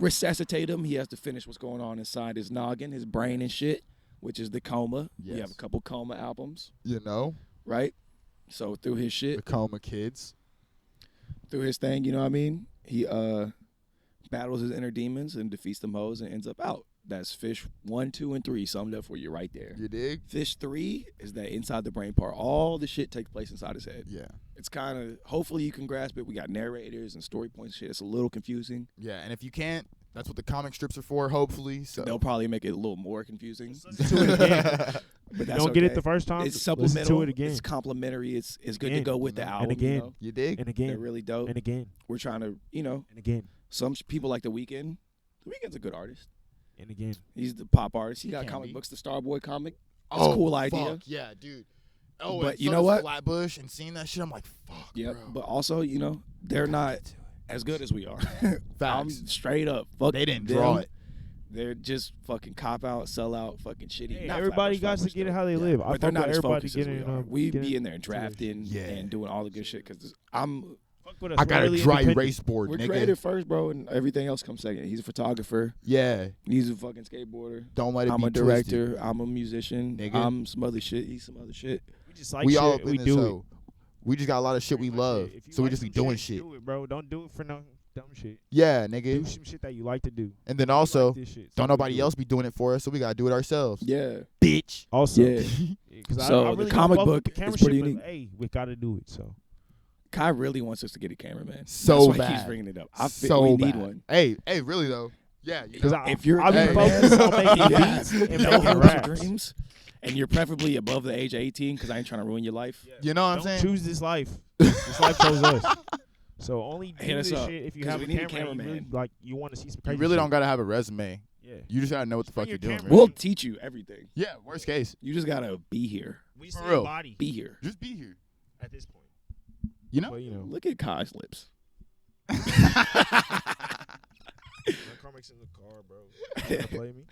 resuscitate him, he has to finish what's going on inside his noggin, his brain and shit, which is the coma. We have Yes. a couple coma albums, You know, right? So through his shit, the Coma Kids. through his thing, you know what I mean? He battles his inner demons and defeats them hoes and ends up out. That's Fish 1, 2, and 3 summed up for you right there. You dig? Fish 3 is that inside the brain part. All the shit takes place inside his head. Yeah. It's kind of, hopefully you can grasp it. We got narrators and story points and shit. It's a little confusing. Yeah. And if you can't, that's what the comic strips are for. Hopefully. So. They'll probably make it a little more confusing. Listen to it again. But You that's don't get it okay. the first time. It's Listen supplemental. to it again. It's complimentary. It's good to Again. go with the And album. again. You know? You dig? and They're again. really dope. And again. We're trying to, And again. some people like The Weeknd. The Weeknd's a good artist. And again. He's the pop artist. He He got can comic be. books, the Starboy comic. That's a cool idea. Fuck, yeah, dude. Oh, But and you so know does what? Flatbush and seeing that shit, I'm like, fuck. Yeah, bro. but also, they're not as good as we are. I'm Facts. straight up. Fuck They didn't them. draw it. They're just fucking cop out, sell out, fucking shitty. Hey, Not everybody got Flatbush to get it though. how they Yeah. live. I But they're fuck not with as everybody focused as we getting are. We getting be in there to drafting Yeah. and doing all the good shit because I'm. fuck with us. I We're got really a dry independent. erase board, We're nigga. creative first, bro, and everything else comes second. He's a photographer. Yeah. He's a fucking skateboarder. Don't let it I'm be a director. twisted. I'm a musician. Nigga. I'm some other shit. He's some other shit. We just like We shit. all up we in this do it. hoe. We just got a lot of shit we Pretty much love, it. If you so we like just be some doing shit. Do it, bro. Don't do it for no dumb shit. Yeah, Do nigga. some shit that you like to do. And then We also, like this shit, so don't we nobody do it. else be doing it for us, so we gotta do it ourselves. Yeah. Bitch. Also, Yeah. Cause So I the really comic don't fuck with book the camera is pretty shit, but, unique. hey, we gotta do it. So Kai really wants us to get a cameraman. So That's why he bad. keeps bringing it up. I feel So we need bad. one. Hey, really though. Yeah, you because know, If you're I be Hey. focused on making Yeah. beats and No making hopes or raps. dreams, and you're preferably above the age of 18 because I ain't trying to ruin your life. you know what I'm Don't saying? choose this life. This life chose us. So only do Hit us this up, shit if you 'cause have we a need a camera. And you really, cameraman. like you want to see some You crazy really shit. don't gotta have a resume. Yeah. You just gotta know what the Bring fuck your you're doing. camera. man. We'll teach you everything. Yeah, worst case, You just gotta be here. We For see real. body Be here. just be here. at this point. You know? But you know, Look at Kai's lips. Carmic's in the car, bro. You wanna play me?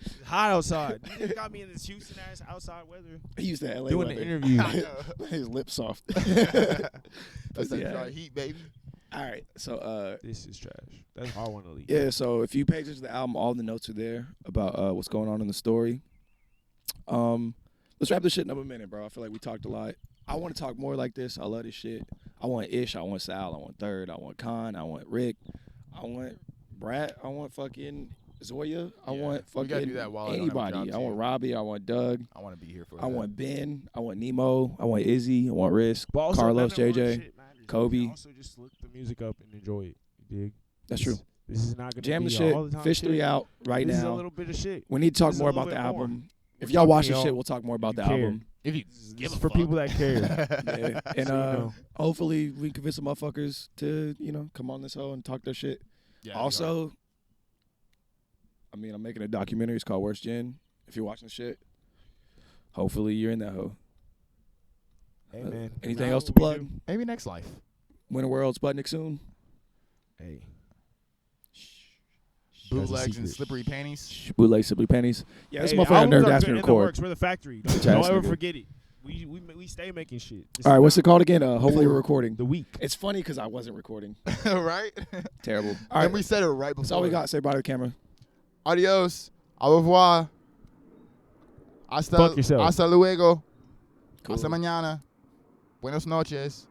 It's hot outside. You just got me in this Houston ass outside weather. He used that LA Doing weather. the interview. His lips soft. That's that Yeah. dry heat, baby. All right, so This is trash. That's all I want to leave. yeah, so if you pay attention to the album, all the notes are there about what's going on in the story. Let's wrap this shit up a minute, bro. I feel like we talked a lot. I want to talk more like this. I love this shit. I want Ish. I want Sal. I want Third. I want Khan. I want Rick. I want Brat. I want fucking Zoya. I Yeah, want we gotta fucking do that while I don't have a anybody. job, I want too. Robbie. I want Doug. I want to be here for I want Ben. I want Nemo. I want Izzy. I want Risk. But also, Carlos, none of our JJ, shit matters. Kobe. You can also just look the music up and enjoy it. You dig? That's true. This is not gonna Jam be the shit. all the time Fish shit. 3 out right This is a now. little bit of shit. We need to talk This is a more little about the bit more. album. If We're y'all watch talking this shit, y'all- we'll talk more about you the care. album. If you This give is a for fuck. people that care. Yeah. And So, you know. hopefully we can convince the motherfuckers to, come on this hoe and talk their shit. Yeah, Also, I mean, I'm making a documentary. It's called Worst Gen. If you're watching the shit, hopefully you're in that hoe. Hey, man. Anything Nah, else to what we plug? do. maybe next life. Winter World Sputnik soon. Hey. Bootlegs and slippery panties. Bootleg Sibley Pennies. Yeah, this Hey, motherfucker albums nerd are asked good me to in the record. works. We're the factory. Don't, Bitch don't ass ever nigga. forget it. We stay making shit. This All right, is what's not it called again? Hopefully we're recording. The week. It's funny because I wasn't recording. Right? Terrible. All And right, we said it right before. that's all we got. Say bye to the camera. Adios. Au revoir. Fuck yourself. Hasta luego. Cool. Hasta mañana. Buenos noches.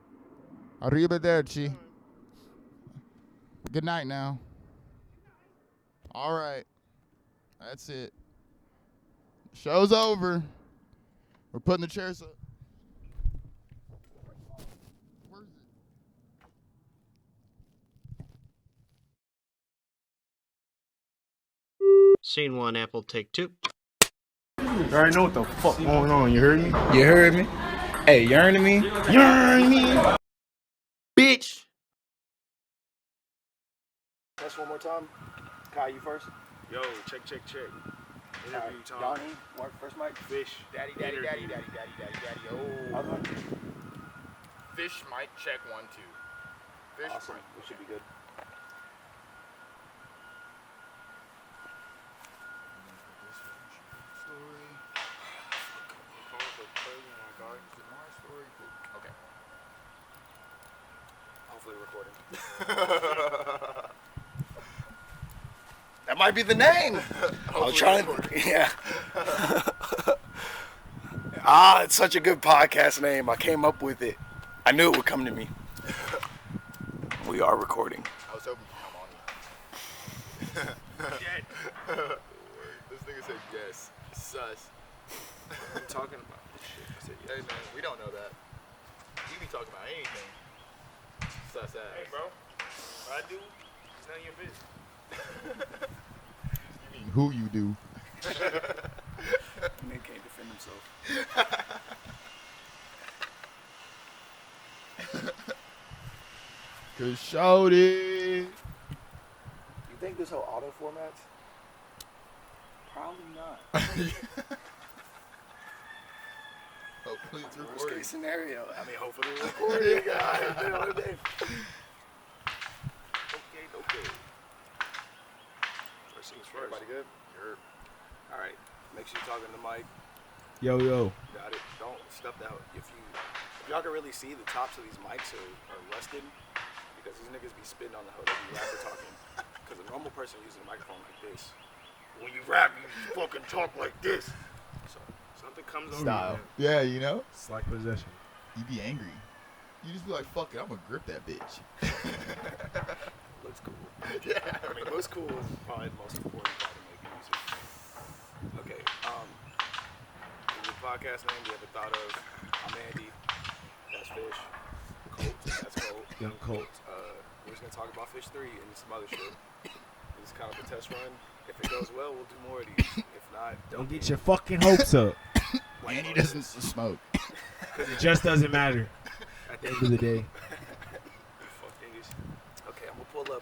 Arrivederci. Good night now. All right. That's it. Show's over. We're putting the chairs up. Where's it? Scene one, Apple, take two. You already know what the fuck going on, you heard me? You heard me? Hey, you heard me? You heard me? Bitch! Test one more time. Kai, you first. Yo, check. Interview time. Donnie, Mark, first mic. Fish. Daddy. Oh. Other one. Fish mic check 1 2. Fish Awesome. mic. We should be good. Okay. Hopefully recording. That might be the name. I was trying to. Yeah. It's such a good podcast name. I came up with it. I knew it would come to me. We are recording. I was hoping you'd come on. This nigga said yes. Sus. I'm talking about this shit. I said, Hey man, we don't know that. You be talking about anything. Sus ass. Hey, bro. What I do, it's none of your business. You mean who you do? Nigga can't defend himself. Cause shawty. You think this whole auto formats? Probably not. Hopefully it's Worst recording. case scenario. I mean, hopefully we're Recording, recording. Okay. First things first. Everybody good? All right. Make sure you're talking to the mic. Yo. Got it. Don't step out. If y'all can really see, the tops of these mics are rusted because these niggas be spitting on the hoe. They be rapper talking. Because a normal person using a microphone like this, when you rap, you fucking talk like this. So Something comes over Style. you, man. Yeah, you know? It's like possession. You be angry. You just be like, fuck it, I'm gonna grip that bitch. looks cool. Yeah. I mean, looks cool is probably the most important part of making music. Okay. The podcast name you ever thought of? I'm Andy. That's Fish. Colt. That's Colt. Young Colt. We're just gonna talk about Fish 3 and some other shit. This is kind of a test run. If it goes well, we'll do more of these. If not, Don't get your fucking hopes up. And he doesn't smoke. Because it just doesn't matter at the end of the day. Fuck niggas. Okay, I'm gonna pull up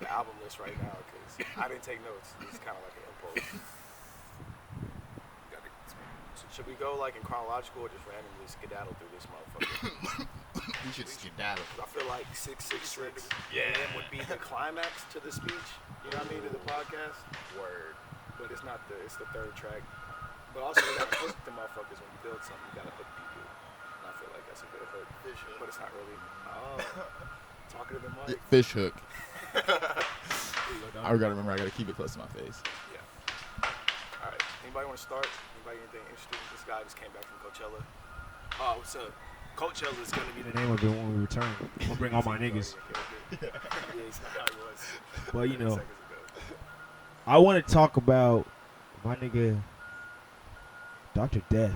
the album list right now because I didn't take notes. This is kind of like an impulse. Should we go like in chronological or just randomly skedaddle through this motherfucker? We should skedaddle. I feel like 666 would be the climax to the speech. You know what I mean, to the podcast. Word. But it's not it's the third track. But also you gotta hook the motherfuckers when you build something. You gotta hook people. And I feel like that's a good hook. But it's not really. Oh, talking to the mic. Fish hook. I gotta remember, I gotta keep it close to my face. Yeah. All right. Anybody want to start? Anybody anything interesting? This guy just came back from Coachella. Oh, what's up? Coachella is gonna be The name of it when we return. I'm gonna bring all my niggas. Yeah, he's not how he was. Well, you 30 know, seconds ago. I want to talk about my nigga, Dr. Death.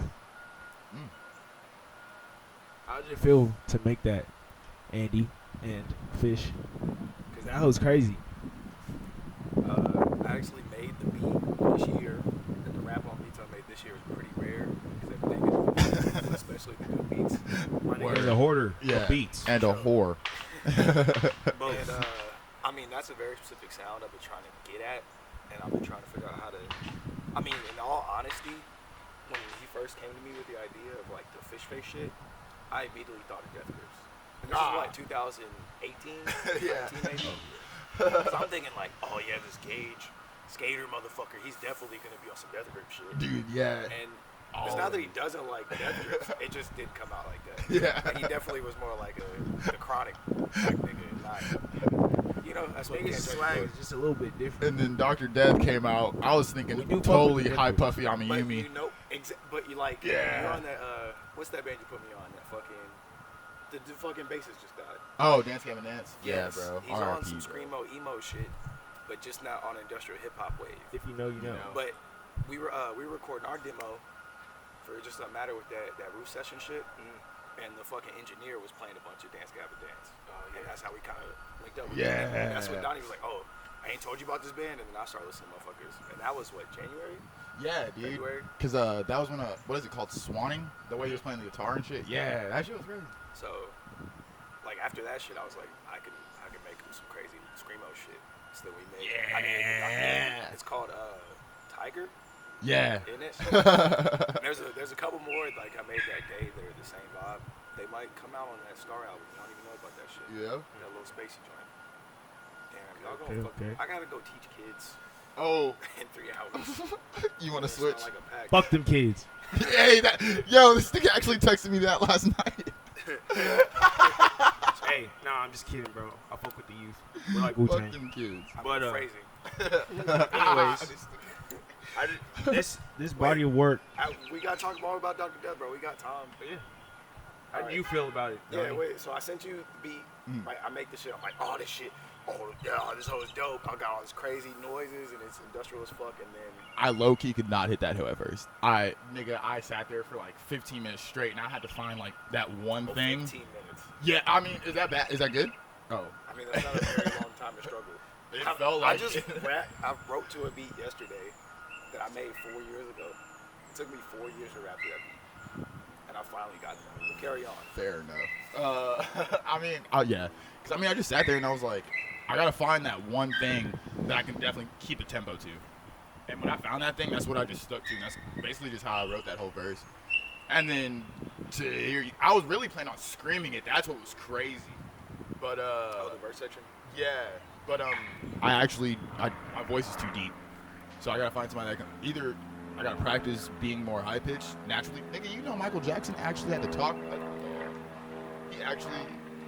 How did it feel to make that, Andy and Fish? Because that was crazy. I actually made the beat this year, and the rap on beats I made this year is pretty rare because everything is a hoarder Yeah. of beats. And a whore. And I mean, that's a very specific sound I've been trying to get at, and I've been trying to figure out how to. I mean, in all honesty, when he first came to me with the idea of like the fish face shit, I immediately thought of Death Grips. And this is like 2018, Yeah. 19 maybe. So I'm thinking like, oh yeah, this Gage skater motherfucker, he's definitely gonna be on some Death Grip shit. Dude, yeah. And it's not that he doesn't like Death Grips, it just didn't come out like that. Yeah. And he definitely was more like the Chronic type nigga, not, you know, that's what His he's swag is just a little bit different. And then Dr. Death came out. I was thinking We do fuck totally with the high Death puffy on But Yumi. you know, but you like, Yeah. you're on that, what's that band you put me on? That fucking, the fucking bassist just died. Oh, Dance Game and Dance? Yes. Yeah, bro. He's on R.I.P., some bro. screamo emo shit, but just not on industrial hip hop wave. If you know, you know. But we were recording our demo for just a matter with that roof session shit, and the fucking engineer was playing a bunch of Dance Gavin Dance, and that's how we kind of linked up. With Yeah. Donnie. That's when Donnie was like, "Oh, I ain't told you about this band," and then I started listening to motherfuckers, and that was what, January, Yeah, dude. February. Because that was when, what is it called? Swanning? The way he was playing the guitar and shit? Yeah, that shit was crazy. So, like after that shit, I was like, I can make some crazy screamo shit. So then we made. I mean, Yeah. it's called Tiger. Yeah. In it. There's a couple more like I made that day that are the same vibe. They might come out on that Star album. I don't even know about that shit. Yeah. That little spacey joint. Damn, y'all Okay, gonna fuck. okay. I gotta go teach kids Oh, in 3 hours. you want to It's not switch? like a pack. Fuck them kids. Hey, yo, this nigga actually texted me that last night. Hey, nah, I'm just kidding, bro. I fuck with the youth. We're like Wu Fuck Tang. them kids. I'm But, phrasing. Anyways, this body of work. We gotta talk more about Dr. Death, bro. We got time. Yeah. How do you feel about it? Yeah, Donnie? wait. So I sent you the beat. Like, I make this shit. I'm like, oh, this shit. Oh, yeah, this hoe is dope. I got all these crazy noises and it's industrial as fuck. And then I low-key could not hit that hoe at first. I sat there for like 15 minutes straight, and I had to find like that one thing. 15 minutes. Yeah, I mean, is that bad? Is that good? Oh. I mean, that's not a very long time to struggle. It felt like I wrote to a beat yesterday that I made 4 years ago. It took me 4 years to rap to that beat. And I finally got done. But carry on. Fair enough. I mean, yeah. Because, I mean, I just sat there and I was like, I got to find that one thing that I can definitely keep a tempo to. And when I found that thing, that's what I just stuck to. And that's basically just how I wrote that whole verse. And then to hear you, I was really planning on screaming it. That's what was crazy. But, Oh, the verse section? yeah. But, my voice is too deep. So I got to find somebody that can either, I got to practice being more high pitched naturally. Nigga, you know Michael Jackson actually had to talk like, he actually,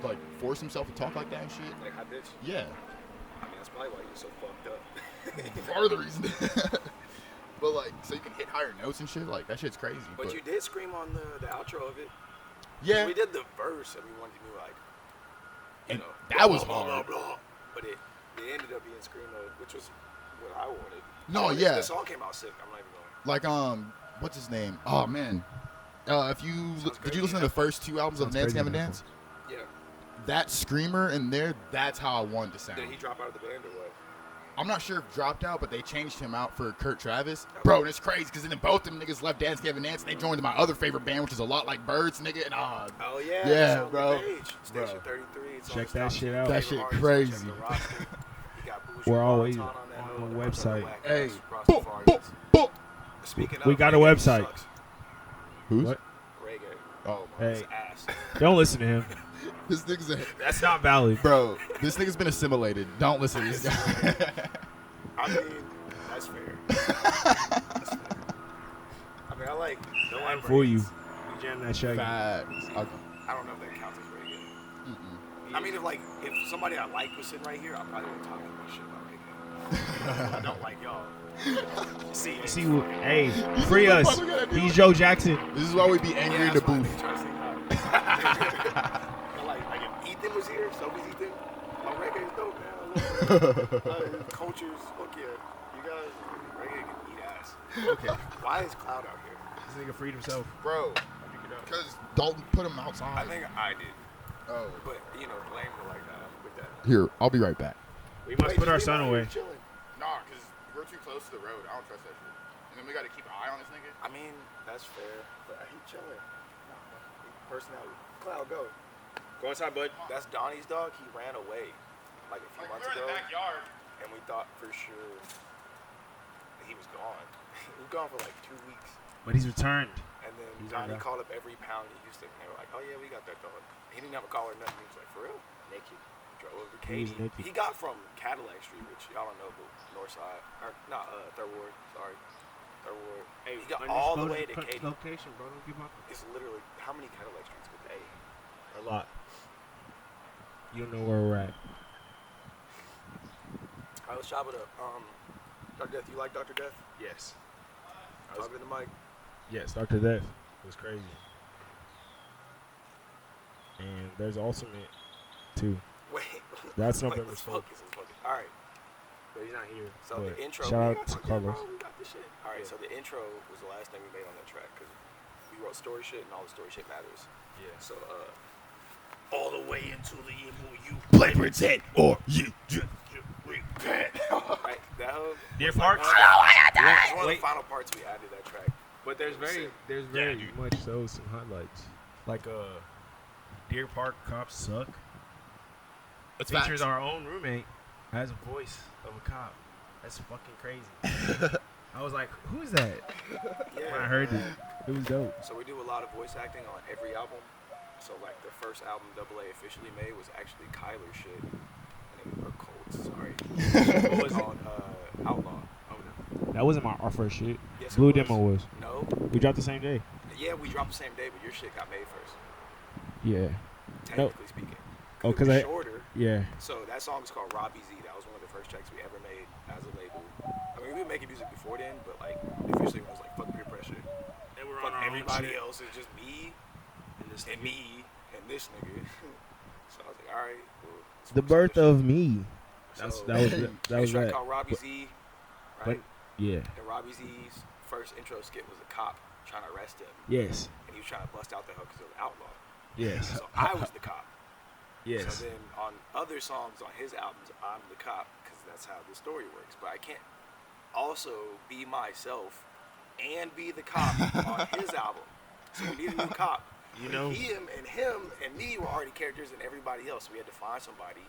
like, forced himself to talk like that and shit. Like high pitch? Yeah. I mean, that's probably why you're so fucked up. Part of the reason. But, like, so you can hit higher notes and shit. Like, that shit's crazy. But you did scream on the outro of it. Yeah. We did the verse and we wanted to do like, you And know, that was blah, blah, hard. blah, blah. But it ended up being screamo, which was what I wanted. No, I mean, yeah. The song came out sick. I'm not even going. Like, what's his name? Oh, man. If you, did crazy. you listen to the first 2 albums of Sounds Dance crazy Gavin enough. Dance? Yeah. That screamer in there, that's how I wanted to sound. Did he drop out of the band or what? I'm not sure if dropped out, but they changed him out for Kurt Travis. Bro, and it's crazy because then both them niggas left Dance Gavin Dance and they joined my other favorite band, which is a lot like Birds, nigga. And Oh yeah. Yeah, it's on bro. The page. Station Bro. 33. It's Check on his that top shit 10 out. That favorite shit artists. crazy. Check the roster. He got Bougie We're always Bonton that on hoe. the That's website. whack Hey, ass boop, Rastafarians. boop, boop. Speaking of, We got a reggae website. sucks. Who's? What? Reggae. Oh, Hey, It's ass. don't listen to him. this nigga's That's not valid. bro, this nigga's been assimilated. Don't listen to this guy. I mean, that's fair. That's fair. I mean, I like. No I one ain't fool you. braids. You jam that shaggy. Facts. I don't know if that counts as reggae. I mean, if somebody I like was sitting right here, I probably would talk too much shit about reggae. I don't like y'all. See, Hey, free us. He's Joe Jackson. This is why we be angry in the booth. Like if Ethan was here, Sophie's Ethan. Oh, reggae is dope, man. Cultures, fuck yeah. You guys, reggae can eat ass. Okay. Why is Cloud out here? This nigga freed himself. Bro, because Dalton put him outside. I think I did, Oh. but you know, blame her like that with that. Here, I'll be right back. We must put our son away. Chilling. Nah, because we're too close to the road. I don't trust that shit. And then we got to keep an eye on this nigga. I mean, that's fair, but he chilling. Personality. Cloud, go. Go inside, bud. That's Donnie's dog. He ran away like a few months ago, backyard. and we thought for sure that he was gone. He was gone for like 2 weeks, But he's returned. and then He's Donnie on called up every pound he used to, and they were like, "Oh yeah, we got that dog." He didn't have a collar or nothing. He was like, "For real?" Naked. Drove over to He was Katy. naked. He got from Cadillac Street, which y'all don't know, but North Side, or not Third Ward. Sorry, Third Ward. Hey, He got all the way to undisclosed Katy. location, bro. Don't give up. It's literally how many Cadillac Streets could they? A lot. You don't know where we're at. All right, let's chop it up. Dr. Death, you like Dr. Death? Yes. Talk to the mic. Yes, Dr. Death was crazy. And there's Ultimate, too. Wait. That's wait, November let's 12th. focus. All right. But he's not here. So But the intro. shout we out got to this, Carlos. bro, we got this shit. All right. So the intro was the last thing we made on that track because we wrote story shit and all the story shit matters. Yeah. So All the way into the MOU. Play pretend or you just repent. right, that hoe. Deer was like Park? one of the- Yeah, one of the wait. final parts we added that track. But there's very much so some highlights. Like Deer Park Cops Suck. It's Features facts. our own roommate as a voice of a cop. That's fucking crazy. I was like, who's that? Yeah. When I heard it, it was dope. So we do a lot of voice acting on every album. So like the first album AA officially made was actually Kyler's shit. Or Colts, sorry. What was it? Called Outlaw. Oh no, that wasn't our first shit. Yes, it Blue was. Demo was. No. We dropped the same day. Yeah, we dropped the same day, but your shit got made first. Yeah. Technically speaking. Oh, it 'cause was I- shorter. Yeah. So that song is called Robbie Z. That was one of the first tracks we ever made as a label. I mean, we were making music before then, but like officially when it was like fuck peer pressure. And we're Fuck on our everybody own shit. else is just me And this and me and this nigga. So I was like, all right. Well, let's The work some birth shit. of me. So, That was this track that. called Robbie But- Z, but- right? Yeah. And Robbie Z's first intro skit was a cop trying to arrest him, Yes. and he was trying to bust out the hook because of the outlaw. Yes. So I was the cop. Yes. So then on other songs on his albums, I'm the cop because that's how the story works. But I can't also be myself and be the cop on his album. So we need a new cop. You know. Him and me were already characters and everybody else. So we had to find somebody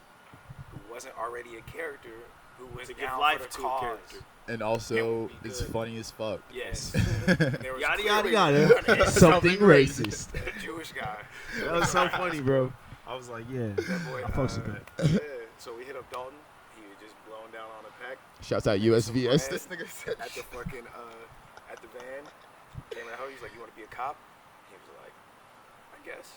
who wasn't already a character, who was To give down life for the to a cause. character. And Yeah, also, we it's good. funny as fuck. Yes. There was Yada clearly yada yada. Something racist. a Jewish guy. That was so funny, bro. I was like, yeah. That boy, I fucks with that. Yeah. So we hit up Dalton. He was just blowing down on a pack. Shouts out USVS. This nigga said At the fucking at the van. Came at He's like, "You want to be a cop?" He was like, "I guess."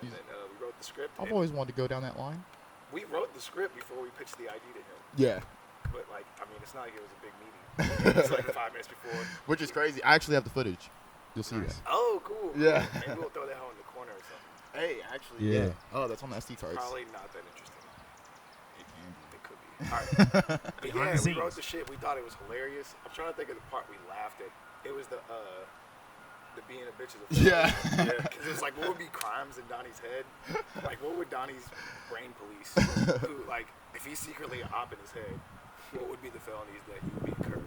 And then we wrote the script. I've and always wanted to go down that line. we wrote the script before we pitched the idea to him. Yeah. But like, I mean, it's not like it was a big meeting. It's like 5 minutes before. Which is crazy. I actually have the footage. You'll see that. Oh, cool. Yeah. Maybe we'll throw that hole in the corner or something. Hey, actually, Yeah. Oh, that's on the SD cards. Probably not that interesting. It can be. It could be. All right. But Behind yeah, the we wrote scenes. the shit. We thought it was hilarious. I'm trying to think of the part we laughed at. It was the being a bitch is a Yeah. Because it was like, what would be crimes in Donnie's head? Like, what would Donnie's brain police, who, like, if he's secretly an op in his head, what would be the felonies that he would be incurring?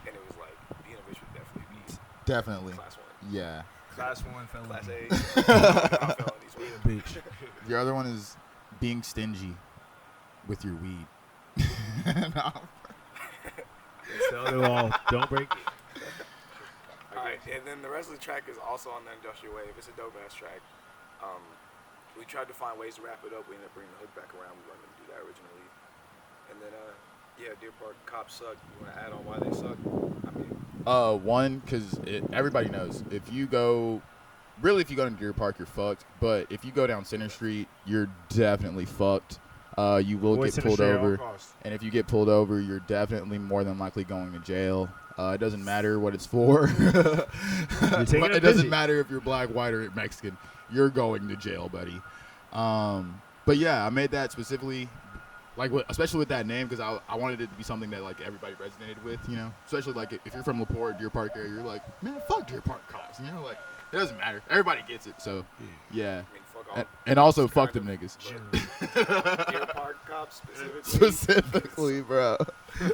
And it was like, being a bitch would definitely be Definitely. class 1. Yeah. Class 1 felony. Class A, not felonies. Being a bitch. The other one is being stingy with your weed. No. Sell it all. Don't break it. Alright, and then the rest of the track is also on the Industrial Wave. It's a dope ass track. We tried to find ways to wrap it up. We ended up bringing the hook back around. We weren't going to do that originally. And then, yeah, Deer Park cops suck. You want to add on why they suck? I mean, One, because everybody knows if you go to Deer Park, you're fucked. But if you go down Center Street, you're definitely fucked. You will Voice get in the pulled shade at all over, costs. and if you get pulled over, you're definitely more than likely going to jail. It doesn't matter what it's for. taking a It doesn't visit. matter if you're black, white, or Mexican. You're going to jail, buddy. But yeah, I made that specifically, especially with that name, because I wanted it to be something that like everybody resonated with, you know. Especially like if you're from LaPorte, Deer Park area, you're like, man, fuck Deer Park cops, you know, like it doesn't matter. Everybody gets it, so yeah. I mean, fuck all. And also It's fuck kind them of- niggas. Deer Park cops specifically. Specifically, bro.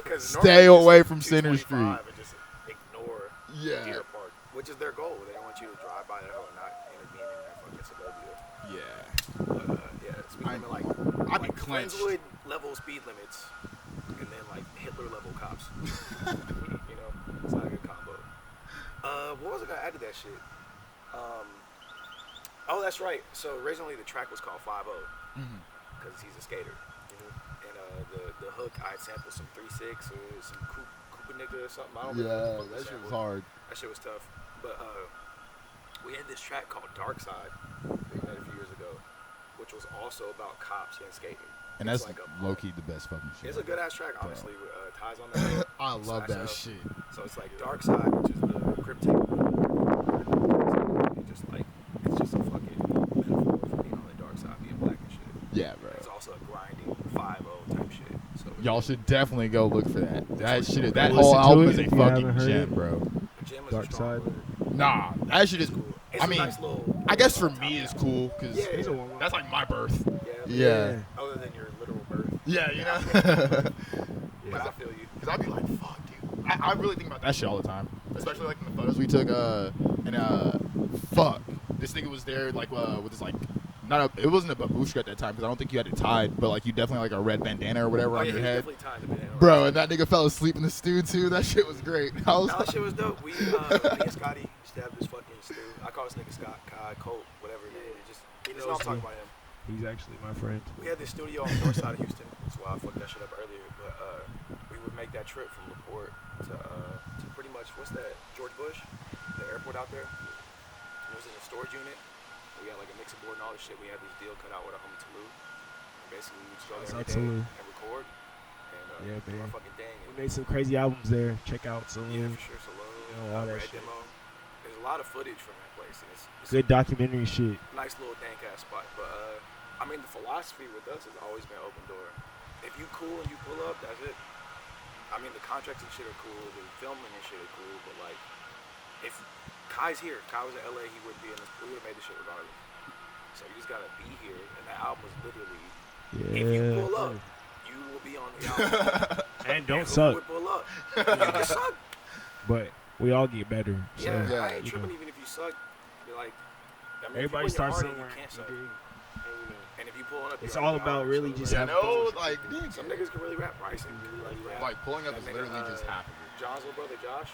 'Cause Stay normally away just from Center 225 Street. And just ignore Yeah. Deer Park, which is their goal. They don't want you to drive by that hole and not intervene in their fucking suburbia. Yeah. But yeah, speed limit like I'd be like clenched. Friendswood level speed limits, and then like Hitler level cops. You know, it's not a good combo. What was I gonna add to that shit? Oh, that's right. So originally the track was called 5-0 because he's a skater. And the hook, I sampled some 3-6 or some Koopa nigga or something. I don't remember what the fuck the sample was. That shit was tough. But we had this track called Dark Side that we made a few years ago, which was also about cops and skating. And It's that's like a low key the best fucking shit. It's a good ass track, honestly, with ties on there. I love that Slash shit. So it's like Dark Side, which is the cryptic. It's just like it's just a fucking metaphor for being on the dark side, being black and shit. Yeah, bro. It's also a grinding 5-0 type shit. So Y'all should definitely go look for that. That shit, that Listen whole to album it is a if you fucking haven't heard gem, it. bro. Jim is Dark a strong Side. word. Nah, that shit is. Cool. It's I a mean, nice little. I guess for top me it's down. cool because Yeah, yeah. that's like my birth. Yeah. Yeah. Other than your literal birth. Yeah, you know. But I feel you. Cause I'd be like, fuck, dude. I really think about that shit all the time, especially like in the photos we took. Fuck, this nigga was there like with this like, it wasn't a babushka at that time because I don't think you had it tied, but like you definitely like a red bandana or whatever Oh, on yeah, your he's head, definitely tied to banana. bro. And that nigga fell asleep in the stew too. That shit was great. I was No, that shit was dope. Me and Scotty used to have this fucking stew. I call this nigga Scott, Kai, Colt, whatever his name. He knows I'm talking about him. He's actually my friend. We had this studio on the north side of Houston. That's why I fucked that shit up earlier. But we would make that trip from LaPorte to pretty much, what's that, George Bush? The airport out there? It was in a storage unit. We had like a mixing board and all this shit. We had this deal cut out with our homie Toulouse. Basically, we would just go there every day and record. And Yeah, do our man. fucking thing. We made some crazy albums there. Check out Yeah, Saloon. for sure. Salone, all that Red shit. Demo. There's a lot of footage from that place. And it's Good documentary shit. nice little dank ass spot. But I mean, the philosophy with us has always been open door. If you cool and you pull up, that's it. I mean, the contracts and shit are cool, the filming and shit are cool, but like, if Kai's here, if Kai was in LA, he would be in this. We would have made this shit regardless. So you just gotta be here, and that album was literally. If you pull up, you will be on the album. And don't Who suck. would pull up? You can suck. But we all get better. So, Yeah, I ain't you tripping know. even if you suck. Be like, I mean, Everybody if you put in your starts heart in, somewhere. you can't suck. you dig? And if you pull up, It's you're all like, about "Oh, really so just like, having no, fun. like some niggas can really rap. Bryson can really rap. pulling up That is nigga, literally just happening. John's little brother Josh,